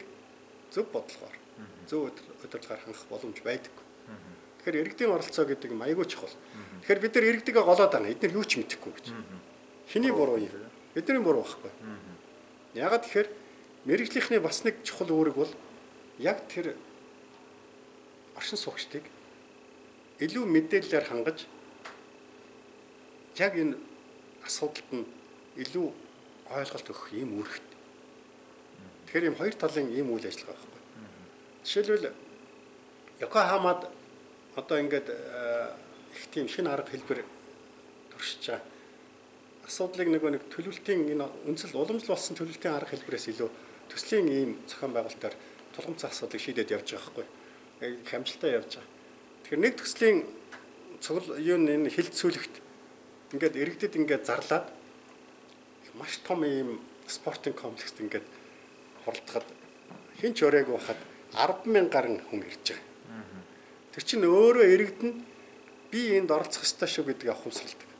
зөв бодлогоор зөв удирдлагаар хангах боломж байдаггүй. Тэгэхээр иргэдийн оролцоо гэдэг нь аягүй чухал. Тэгэхээр бид нар иргэдийгээ голоод байна. Эдгээр юу ч мэдэхгүй гэж. Хэний буруу юм? Бидний буруу байхгүй. Яагаад тэгэхээр мэрэгжлийнхний бас нэг чухал үүрэг бол яг тэр оршин суугчдыг илүү мэдээлэлээр хангаж яг энэ асуудалд нь илүү ойлголт өгөх юм үүрэгтэй. Тэгэхээр ийм хоёр талын ийм үйл ажиллагаа байхгүй. Жишээлбэл Йокохамад одоо ингээд их тийм шинэ арга хэлбэр туршиж байгаа. Асуудлыг нэг төлөвлөлтийн энэ үндсэл уламжлал болсон төлөвлөлтийн арга хэлбэрээс илүү төслийн ийм зохион байгуулалтаар тулгымцсан асуудлыг шийдээд явж байгаа байхгүй. Хамжилтаа явж байгаа. Тэгэхээр нэг төслийн цугл юу энэ хилд сүлэгт ингээд иргэдэд ингээд зарлаад маш том ийм спортын комплексд ингээд хуралдахад хин ч өрөөг байхад 10,000 гаруй хүн ирж байгаа. Тэр чинь өөрөө иргэд нь би энд оролцох ёстой шүү гэдгийг авахмсалдаг.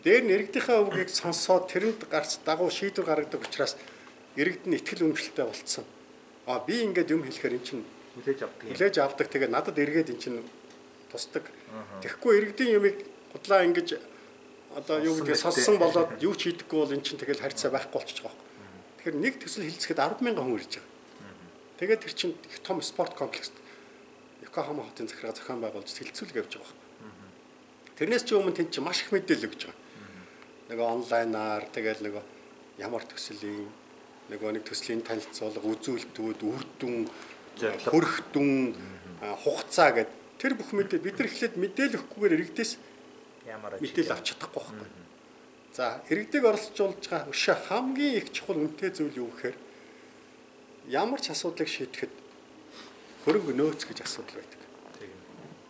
Дээр нь иргэдийнхээ үгийг сонсоод тэрэнд гарч дагуу шийдвэр гаргадаг учраас иргэд нь итгэл үнэмшилтэй болцсон. Би ингээд юм хэлэхээр эн чинь хүлээж авдаг. Тэгээд надад эргээд эн чинь тусдаг. Тэгэхгүй иргэдийн юмыг худлаа ингэж одоо юу гэдэг сонссон болоод юу ч хийдэггүй бол эн чинь тэгэл харьцаа байхгүй болчихж байгаа. Тэгэхээр нэг төсөл хилцэхэд 10,000 хүн ирж байгаа. Тэгээд тэр чинь их том спорт комплекс Йокохама хотын захиргаа зохион байгуулж хилцүүлэг явьж байгаа. Тэрнээс ч өмнө тэнд чинь маш их мэдээлэл өгч байгаа. Нөгөө онлайнаар тэгэл нөгөө ямар төслийн нэг төслийн танилцуулга, үзүүлэлтүүд, үр дүн, хөрх дүн, хугацаа гэд тэр бүх мэдээ бид нар эхлээд мэдээлэл өгөхгүйгээр иргэдээс мэдээлэл авч чадахгүй байхгүй. За иргэдэг оролцуулж байгаа өшөө хамгийн их чухал үнэтэй зүйл юу гэхээр ямар ч асуудлыг шийдэхэд хөрөнгө нөөц гэж асуудал байдаг.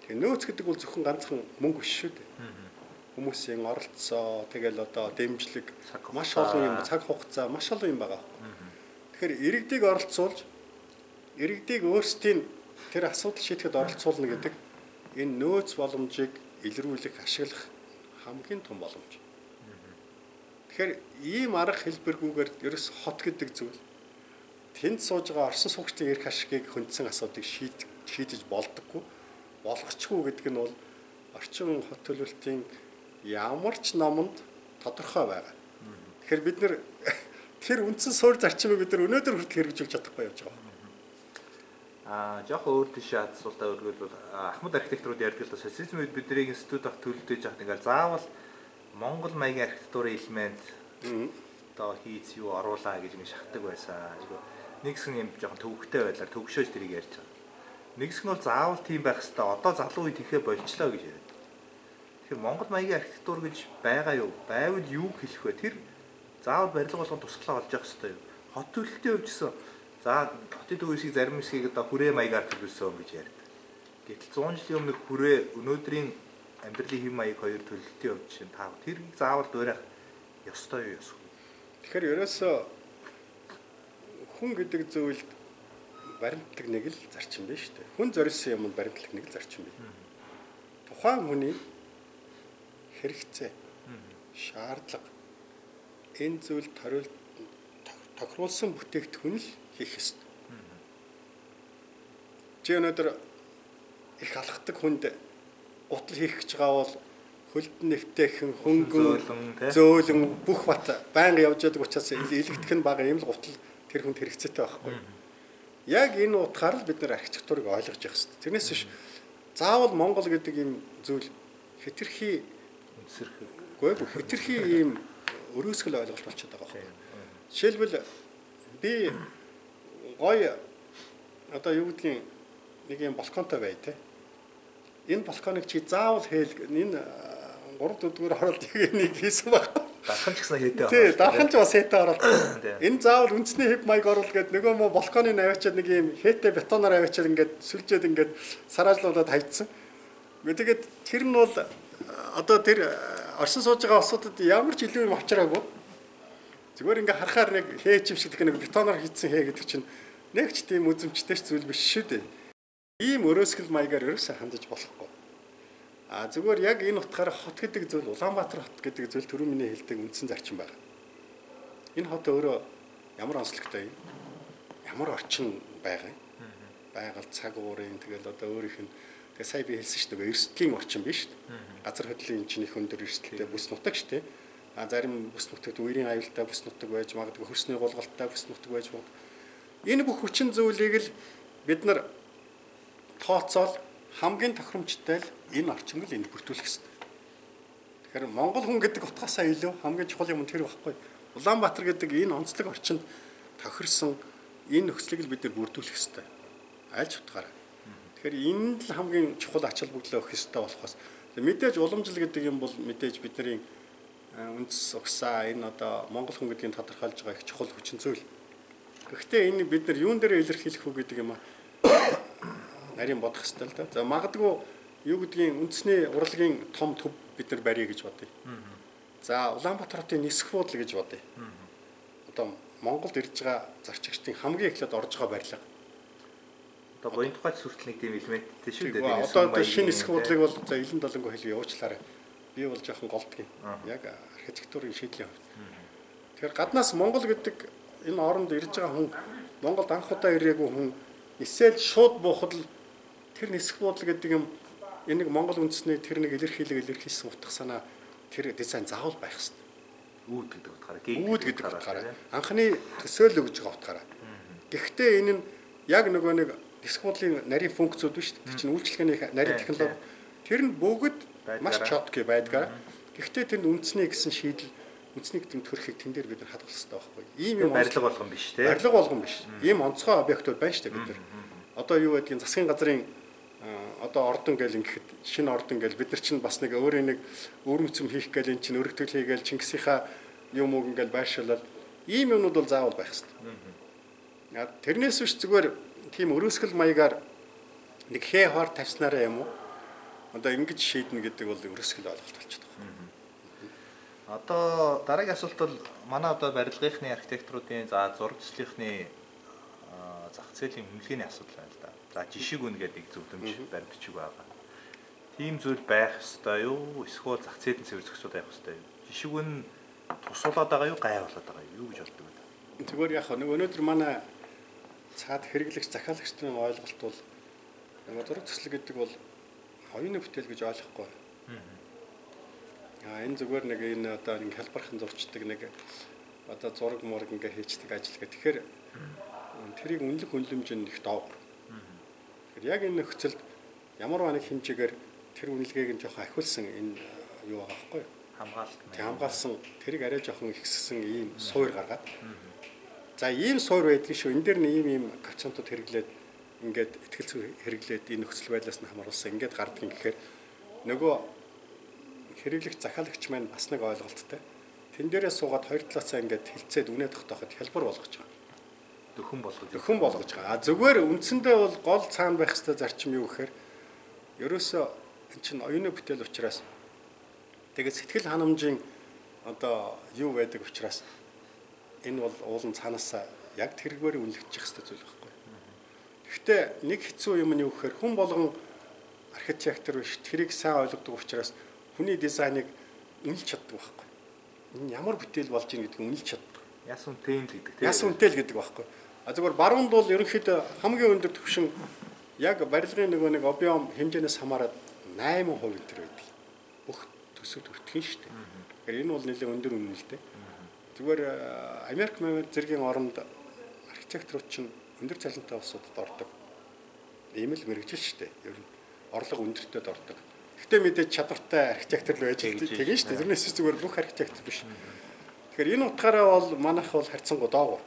Тэгээ нөөц гэдэг бол зөвхөн ганцхан мөнгө биш шүү дээ. Хүмүүсийн оролцоо, тэгэл одоо дэмжлэг маш олон юм, цаг хугацаа маш олон юм байгаа. Тэгэхээр иргэдийг оролцуулж иргэдийг өөрсдийн тэр асуудал шийдэхэд оролцуулна гэдэг энэ нөөц боломжийг илрүүлэх, ашиглах хамгийн том боломж. Тэгэхээр ийм арга хэлбэргүйгээр ерөөс хот гэдэг зүйл тэнд сууж байгаа орсон суугчдын эрх ашигыг хөндсөн асуудыг шийдэж болдоггүй, болгочихгүй гэдэг нь бол орчин хот төлөвлөлтийн ямар ч номонд тодорхой байгаа. Тэгэхээр бид нэр тэр үндсэн суурь зарчмыг бид нар өнөөдөр хүртэл хэрэгжүүлж чадахгүй явж байгаа. Жоох өөр тийш асуултаа өргөлвөл Ахмад архитекторууд ярьдаг л социализм үед бидний институт ах төлөвлөж яхад ингээл заавал Монгол маягийн архитектурын элемент одоо хийц юу оруулаа гэж ингэ шахдаг байсан. Нэг хэсэг юм жоохон төвөгтэй байлаар төгшөөж тэрийг ярьж байгаа. Нэг хэсэг нь бол заавал тийм байх хэвээр одоо залуу үед ихэ болчлоо гэж яриад. Тэгэхээр Монгол маягийн архитектур гэж байгаа юу? Байвал юу хэлэх вэ? Тэр заавал барилга болгон тусглаа олж явах хэрэгтэй юу? Хот төлөлтийн хувьд гэсэн за хотын төвөөсийг зарим хэсгийг одоо хүрээ маягаар төлөвлөсөн гэж ярьдаг. Гэтэл 100 жилийн өмнөх хүрээ өнөөдрийн амьдралын хэм маяг хоёр төлөлтийн хувьд чинь тав тэрийг заавал дуурайх ёстой юу ёсгүй. Тэгэхээр ерөөсөө хүн гэдэг зүйлд баримтлаг нэг л зарчим байна шүү дээ. Хүн зориулсан юмд баримтлаг нэг л зарчим байна. Тухайн хүний хэрэгцээ, шаардлага энэ зүйлд тохируулсан бүтээгдэхүүн л хийх ёстой. Чи өнөөдөр их алхдаг хүнд утал хийх гэж байгаа бол хөлдөн нэвтэйхэн хөнгөн зөөлөн бүх бат байнга явж байдаг учраас илэгдэх нь бага юм л гутал тэр хүнд хэрэгцээтэй байхгүй. Яг энэ утгаар л бид нар архитектурыг ойлгож явах хэрэгтэй. Тэрнээс биш заавал Монгол гэдэг ийм зүйл хэтэрхий хэтэрхий ийм өрөөсгөл ойлголт болчиход байгаа байхгүй. Жишээлбэл би гоё одоо юу гэдгийг нэг юм балконтой бай тэ. Энэ балконыг чи заавал энэ 3-4 оролт нэг хийсэн баг. Дархан ч гэсэн хийдэг. Тий, дархан ч бас хийдэг оролт. Энэ заавал үндэсний хэв маяг оруулах гэдэг нөгөө мө балконыг аваачаад нэг юм хээтэй бетоноор аваачаад ингээд сүлжээд ингээд сараажлуулаад хайцсан. Тэгээд тэр нь бол одоо тэр оршин сууж байгаа улсуудад ямар ч илүү юм авчираагүй. Зүгээр ингээ харахаар нэг хээч юм шиг нэг бетоноор хийцэн хээ гэдэг чинь нэг ч тийм үзэмжтэй зүйл биш шүү дээ. Ийм өрөөсгөл маягаар ерөөсөө хандаж болохгүй. Зүгээр яг энэ утгаараа хот гэдэг зүйл Улаанбаатар хот гэдэг зүйл түрүү миний хэлдэг үндсэн зарчим байна. Энэ хот өөрөө ямар онцлогтой юм? Ямар орчин байгаа юм? Байгаль цаг уурын тэгэл одоо өөрийнх нь тэгээ сая би хэлсэн шүү дээ эрсдлийн орчин биш шүү дээ. Газар хөдлийн чинь их өндөр эрсдэлтэй бүс нутаг шүү дээ. Зарим бүс нутагт үерийн аюултай бүс нутаг байж магадгүй хөрсний гулгалтай бүс нутаг байж магадгүй. Энэ бүх хүчин зүйлийг л бид нар тооцоол хамгийн тохиромжтой л энэ орчинг л энд бүртгүүлэх хэрэгтэй. Тэгэхээр Монгол хүн гэдэг утгаасаа илүү хамгийн чухал юм тэр байхгүй. Улаанбаатар гэдэг энэ онцлог орчинд тохирсон энэ нөхцөлийг л бид нар бүрдүүлэх хэрэгтэй. Аль ч утгаараа. Тэгэхээр энэ л хамгийн чухал ач холбогдол өгөх хэрэгтэй болохоос мэдээж уламжлал гэдэг юм бол мэдээж бидний үндэс угсаа энэ одоо Монгол хүн гэдгийг тодорхойлж байгаа их чухал хүчин зүйл. Гэхдээ энэ бид нар юун дээр илэрхийлэх үү гэдэг юм аа. Нарийн бодох хэрэгтэй л да. За магадгүй юу гэдгийг үндэсний урлагийн том төв бид нар барья гэж бодъё. За Улаанбаатар хотын нисэх буудлын гэж бодъё. Одоо Монголд ирж байгаа зарчигчдын хамгийн эхлээд орж байгаа барилга. Одоо гоён тухайд сүртэл нэг тийм элементтэй шүү дээ. Одоо шинэ нисэх буудлыг бол за Илэн долонгоо хэлээ явуучлаарай. Би бол жоохон голдгийг. Яг архитектурын шийдлийн хувьд. Тэгэхээр гаднаас Монгол гэдэг энэ оронд ирж байгаа хүн Монголд анх удаа ирээгүй хүн эсвэл шууд буухад л тэр нисэх буудлын гэдэг юм энийг Монгол үндэсний тэр нэг илэрхийлсэн утга санаа тэр дизайн заавал байх хэрэгтэй. Үүд гэдэг утгаараа. Үүд гэдэг утгаараа. Анхны төсөөлөл өгж байгаа утгаараа. Гэхдээ энэ нь яг нөгөө нэг нисэх буудлын нарийн функцүүд биш. Тэр чинь үйлчлэгээний нарийн технологи. Тэр нь бүгд маш чотки байдгаа. Гэхдээ тэнд үндэсний гэсэн шийдэл үндэсний гэдэг төрхийг тэн дээр бид нар хадгалах хэрэгтэй байхгүй. Ийм юм барилга болгон биш те. Барилга болгон биш. Ийм онцгой объектууд байна шүү дээ бид нар. Одоо юу гэдгийг засгийн газрын одоо ордон гэл ингэхэд шинэ ордон гэл бид нар чинь бас нэг өөрийн нэг өрмөцөм хийх гэл эн чинь өргөтгөл хийгээл Чингисийнхаа юм уу ингээл байршуулаад ийм юмнууд бол заавал байх хэрэгтэй. Тэрнээс биш зүгээр тийм өрөөсгөл маягаар нэг хээ хоор тавьснараа юм уу? Одоо ингэж шийднэ гэдэг бол өрөөсгөл ойлголт болчиход байгаа. Одоо дараагийн асуулт бол манай одоо барилгынхны архитекторуудын за зураг төслийнхний зах зээлийн хэмжээний асуудал байна л да. За жишээг үнэ гэдэг зөвлөмж баримтчиг байгаа. Тийм зүйл байх ёстой юу? Эсвэл зах зээлийн цэвэр зохицууд байх ёстой юу? Жишүүг нь тусуулаад байгаа юу, гай болоод байгаа юу гэж боддог байна. Зүгээр яг нэг өнөөдөр манай цаад хэрэглэгч захиалагчдын ойлголт бол нэг зураг төслөг гэдэг бол оюуны бүтээл гэж ойлгохгүй. Энэ зүгээр нэг энэ одоо нэг хэлбархан зурчдаг нэг одоо зураг мураг ингээ хийчдэг ажил гэх. Тэгэхээр тэрийг үнэлэх үнэлэмжийн их доогор. Тэгэхээр яг энэ нөхцөлд ямар нэг хэмжээгээр тэр үнэлгээг нь жоохон ахиулсан энэ юу байгаа байхгүй юу? Хамгаалсан тэрийг арай жоохон ихссэн ийм суур гаргаад. За ийм суур байдаг шүү. Энэ дээр нь ийм коэффициентууд хэрэглээд ингээд ихтгэл зүй хэрэглээд энэ нөхцөл байдлаас нь хамааруулсан ингээд гардаг юм гэхээр нөгөө хэрэглэгч захиалагч маань бас нэг ойлголттой. Тэн дээрээ суугаад хоёр талаасаа ингээд хилцээд үнэ тогтооход хялбар болгож байгаа. Дөхөн болгож байгаа. Зүгээр үндсэндээ бол гол цаана байх хэвээр зарчим юу гэхээр ерөөсөө эн чинь оюуны бүтээл учраас тэгээд сэтгэл ханамжийн одоо юу байдаг учраас энэ бол уулын цаанаасаа яг тэргээр үнэлэгдчих хэвээр зүйл байхгүй. Гэхдээ нэг хэцүү юм нь юу гэхээр хүн болгон архитектор биш тэрийг сайн ойлгодог учраас хүний дизайныг үнэлж чаддаг байхгүй. Энэ ямар бүтээл болж ийн гэдгийг үнэлж чаддаг. Яс үнэтэй л гэдэг тийм. Яс үнэтэй л гэдэг байхгүй. Зүгээр баруунд бол ерөнхийдөө хамгийн өндөр түвшин яг барилгын нөгөө нэг объем хэмжээнээс хамаарат 8% энэ байдаг. Бүх төсөвд өртгөн шүү дээ. Тэгэхээр энэ бол нэлээд өндөр үнэлтэй. Зүгээр Америк зэргийн оронд архитекторууд чинь өндөр цалинтай улсуудад ордог. Ийм л мэрэгжил шүү дээ. Ер нь орлого өндөртөд ордог. Гэхдээ мэдээж чадвартай архитектор л байж байгаа тийм шүү дээ. Тэрнээс зүгээр бүх архитектор биш. Тэгэхээр энэ утгаараа бол манайх бол харьцангуй доогуур.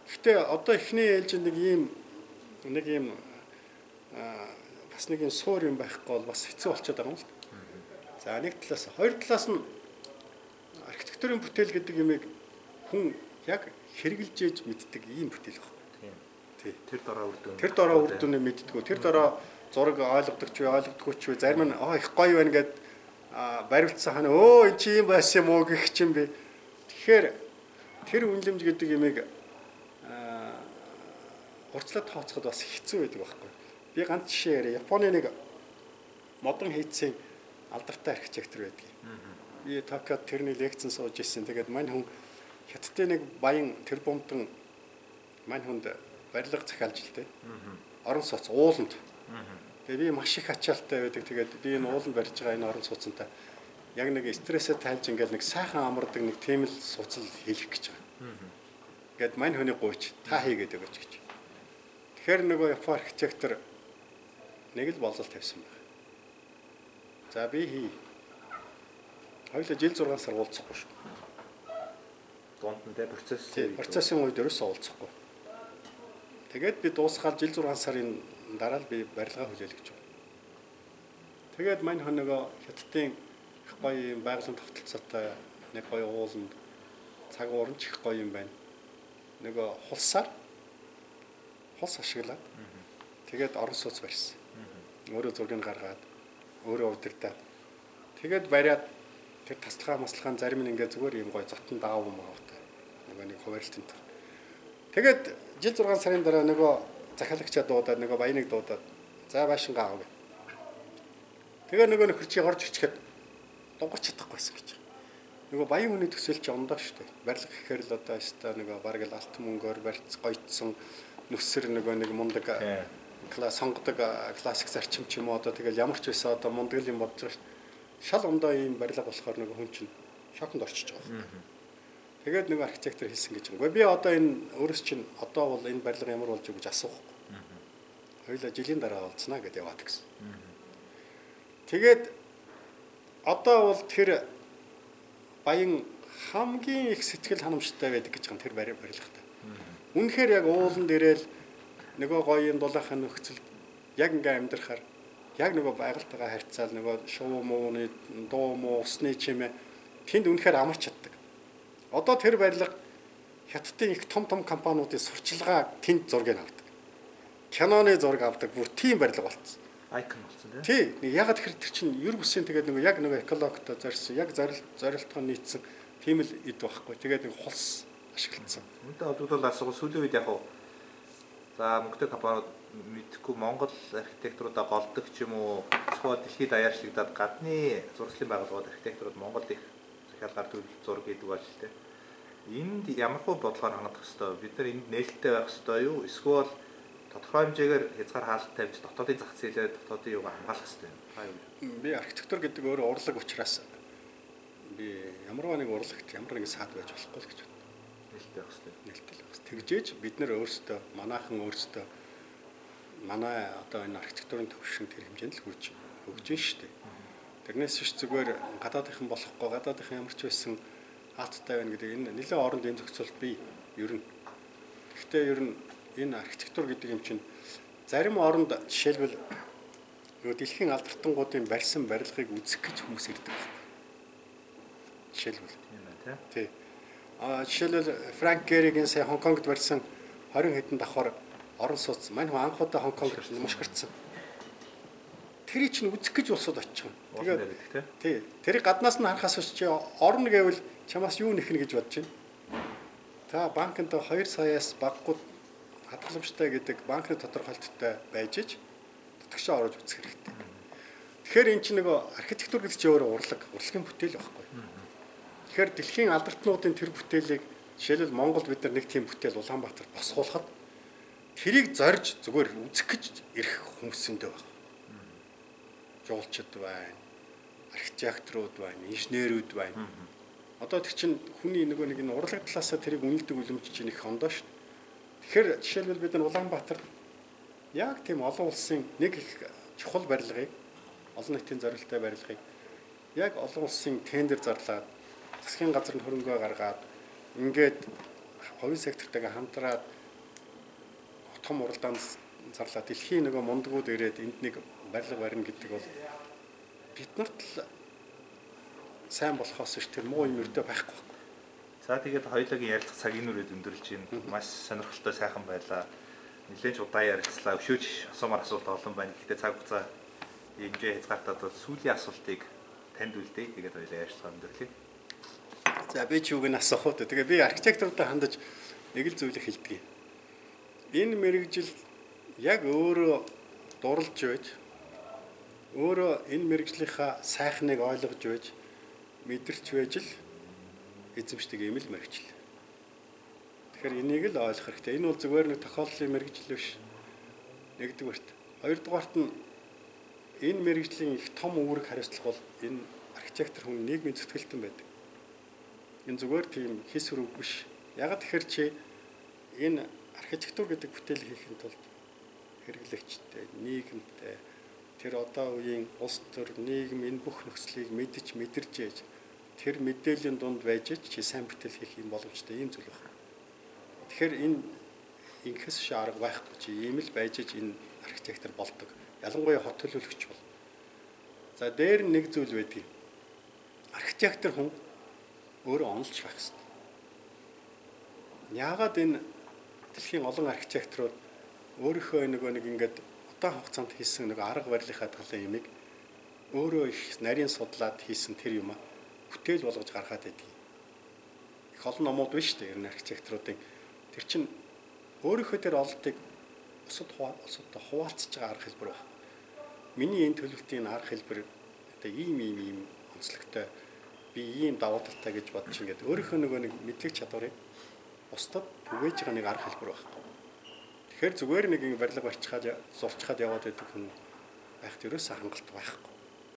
Гэхдээ одоо эхний ээлжинд нэг ийм бас нэг юм суур юм байхгүй бол бас хэцүү болчиход байгаа юм л. За нэг талаас хоёр талаас нь архитектурын бүтээл гэдэг юмыг хүн яг хэрэгжилж ээж мэддэг ийм бүтээл байхгүй. Тий. Тэр дараа үр дүнээ мэддэггүй. Тэр дараа зураг ойлгодог ч ойлгодоггүй ч зарим нь их гоё байна гэд баримтсан хана өө эн чи юм байсан юм уу гэх чинь би. Тэгэхээр тэр үнэлэмж гэдэг юмыг урьдчилан тооцоход бас хэцүү байдаг байхгүй. Би ганц жишээ яриа. Японы нэг модон хийцийн алдартай архитектор байдаг. Би Токиод тэрний лекцэн сууж ирсэн. Тэгээд мань хүн хятадын нэг баян тэр бомтон мань хүнд барилга захиалж л дээ. Орон сууц ууланд. Тэгээд би маш их ачаалтай байдаг. Тэгээд би энэ ууланд барьж байгаа энэ орон сууцантай яг нэг стрессээ тайлж ингээл нэг сайхан амардаг нэг тийм л сууцал хийх гэж байгаа. Гэт мань хүний гуйч та хийгээд өгөөч гэж. Тэгэхээр нөгөө Япон архитектор нэг л болол тавьсан байна. За би хий. Хоёулаа жил 6 сар уулзахгүй шүү. Дунд нь тэ процесс. Процессын үед ерөөсөө уулзахгүй. Тэгээд би дуусгаад жил 6 сарын дараа л би барилгаа хүлээл гэж байна. Тэгээд мань хон нөгөө хятадын их гоё юм байгалийн тогтолцоотой нэг гоё ууланд цаг уурн ч их гоё юм байна. Нөгөө хулсаар хус ашиглаад тэгээд орон сууц барьсан. Өөрөө зургийг гаргаад өөрөө удирдаад тэгээд бариад тэр таслахаа маслахаан зарим нь ингээ зүгээр юм гоё зотон даав юм аавтай. Нөгөө нэг хуваарлтын төр. Тэгээд жил 6 сарын дараа нөгөө захиалагчаа дуудаад нөгөө баяныг дуудаад за байшин гаав гэ. Тэгээ нөгөө нөхөрчий горж өчгээд дунгаж чадахгүйсэн гэж. Нөгөө баян хүний төсөөл чи ондоо шүү дээ. Барилга гэхээр л одоо яста нөгөө бараг л алт мөнгөөр барьц гоёдсон нүсэр нөгөө нэг мундаг сонгодог классик зарчим ч юм уу одоо тэгэл ямар ч байсан одоо мундаг юм бодож байгаа шүү. Шал ондоо ийм барилга болохоор нөгөө хүн чинь шоконд орчиж байгаа. Тэгээд нөгөө архитектор хэлсэн гэж юм. Би одоо энэ өөрөөс чинь одоо бол энэ барилга ямар болж байгаа гэж асуухгүй. Хоёулаа жилийн дараа олцснаа гэдээ яваад гисэн. Тэгээд одоо бол тэр баян хамгийн их сэтгэл ханамжтай байдаг гэж байгаа тэр барилгатай. Үнэхээр яг уулан дээрэл нөгөө гоёын дулаахан нөхцөл яг ингээ амьдрахаар яг нөгөө байгальтайгаа харьцаал нөгөө шуу мууны дуу муу усны чимээ тэнд үнэхээр амарч чаддаг. Одоо тэр барилга хятадын их том компаниудын сурчлагаа тэнд зургийг авдаг. Киноны зураг авдаг бүр тийм барилга болцсон. Айкон болсон тийм. Тий. Яг тэр чинь ер бүсийн тэгээд нөгөө яг нөгөө экологтой зорьсон, яг зорилтхон нийцсэн тийм л эд байхгүй. Тэгээд нэг хулс ашиглагдсан. Үүнтэй холбогдуулаад асуух сүүлийн үед яг за мөнгөтэй компаниуд мэдхгүй Монгол архитектуруудаа голдог ч юм уу эсвэл дэлхийд даяарчлагдаад гадны зургийн байгууллагууд архитектурууд Монголд их захиалгаар төлөв зураг гэдэг болж л тэ. Энд ямархуу бодлогоор хандах хэвээр бид нар энд нээлттэй байх хэвээр юу эсвэл тодорхой хэмжээгээр хязгаар хаалт тавьж дотоодын зах зээлээ дотоодын юуг хамгаалах хэвээр. Би архитектор гэдэг өөрөө урлаг учраас би ямарваа нэг урлагт ямар нэг саад байж болохгүй л гэж байна. Нээлттэй байх хэвээр. Нээлттэй байх. Тэгжээж бид нар өөрсдөө манайхан өөрсдөө манай одоо энэ архитектурын төвшин тэр хэмжээнд л хөгжиж шүү дээ. Тэрнээс биш зүгээр гадаадынхан болохгүй гадаадынхан ямар ч байсан хаалттай байна гэдэг энэ нэлээд оронд энэ зохицуулт би ер нь. Гэхдээ ер нь энэ архитектур гэдэг юм чинь зарим оронд жишээлбэл дэлхийн алдартангуудын барьсан барилгыг үзэх гэж хүмүүс ирдэг байна. Жишээлбэл тий. Жишээлбэл Франк Герригийн сая Хонконгт барьсан 20 хэдэн давхар орон сууц мань хүн анх удаа Хонконгт мушгирцсан. Тэрийг чинь үзэх гэж улсууд очих юм. Тэгээд тий. Тэрийг гаднаас нь харахаас ч чи орно гэвэл чамаас юу нэхнэ гэж бодож байна. Та банкнд 2 саяас баггүй хадгаламжтай гэдэг банкны тодорхойлолттой байж ич татгшаа оруулж үзэх хэрэгтэй. Тэгэхээр эн чинь нөгөө архитектур гэдэг чинь өөрөө урлагийн бүтээл байхгүй. Тэгэхээр дэлхийн алдартнуудын тэр бүтээлийг жишээлбэл Монголд бид нар нэг тийм бүтээл Улаанбаатар босгуулахад тэрийг зорж зүгээр үзэх гэж ирэх хүмүүсэндээ байна. Жуулчид байна, архитекторууд байна, инженерүүд байна. Одоо тэр чинь хүний нэг энэ урлаг талаасаа тэрийг үнэлдэг үлэмж чинь их ондоо шүү. Тэгэхээр жишээлбэл бид нар Улаанбаатар яг тийм олон улсын нэг их чухал барилгыг, олон нийтийн зорилттой барилгыг яг олон улсын тендер зарлаад засгийн газрын хөрөнгөө гаргаад ингээд хувийн сектортойгоо хамтраад том уралдаанд зарлаад дэлхийн нөгөө мундгууд ирээд энд нэг барилга барина гэдэг бол биднэрт л сайн болохоос ш тэр муу юм өртөө байхгүй. За тэгээд хоёулаагийн ярилцах цагийн үрээд өндөрлж байна. Маш сонирхолтой сайхан байлаа. Нэлээд удаан ярилцлаа. Өшөөж асуумаар асуулт олон байна. Гэхдээ цаг хугацаа хэмжээ хязгаартаад сүүлийн асуултыг танд үлдээе. Тэгээд хоёулаа ярилцлага өндөрлөе. За би ч юуг нь асуух уу. Тэгээ би архитекторудаа хандаж нэг л зүйлийг хэлдэг юм. Энэ мэрэгжил яг өөрөө дурлж байж өөрөө энэ мэрэгжлийнхаа сайхныг ойлгож байж мэдэрч байж л эзэмшдэг юм л мэрэгжил. Тэгэхээр энийг л ойлгох хэрэгтэй. Энэ бол зүгээр нэг тохиолдлын мэрэгжил биш. Нэгдүгээрт. Хоёрдугаарт нь энэ мэрэгжлийн их том үүрэг хариуцлага бол энэ архитектор хүн нийгмийн зүтгэлтэн байдаг. Энэ зүгээр тийм хис хүрэг биш. Яг тэгэхээр чи энэ архитектур гэдэг бүтээл хийхэд тулд хэрэглэгчтэй, нийгэмтэй тэр одоо үеийн улс төр нийгэм энэ бүх нөхцөлийг мэдэрч ээж тэр мэдээллийн дунд байж чи сайн бүтээл хийх юм боломжтой ийм зүйл байна. Тэгэхээр энэ инхээс арга байхгүй чи ийм л байж энэ архитектор болдог. Ялангуяа хот төлөвлөгч бол. За дээр нэг зүйл байдаг. Архитектор хүн өөрөө онолж байх хэрэгтэй. Яагаад энэ дэлхийн олон архитекторууд өөрийнхөө нэг ингээд удаан хугацаанд хийсэн нэг арга барилынхаа талын юмыг өөрөө их нарийн судлаад хийсэн тэр юм бүтээл болгож гаргаад байдаг. Их олон номууд биш үү? Ер нь архитекторуудын тэр чинь өөрийнхөө тэр ололтыг бусадтай хуваалцж байгаа арга хэлбэр байна. Миний энэ төлөвлөлтийн арга хэлбэр одоо ийм онцлогтой би ийм давуу талтай гэж бодчих ингээд өөрийнхөө нэг мэдлэг чадварыг бусдад түгээж байгаа нэг арга хэлбэр байна. Тэгэхээр зүгээр нэг барилга барьчихад зурчихад яваад байдаг хүн байхт ерөөсөө хангалт байхгүй.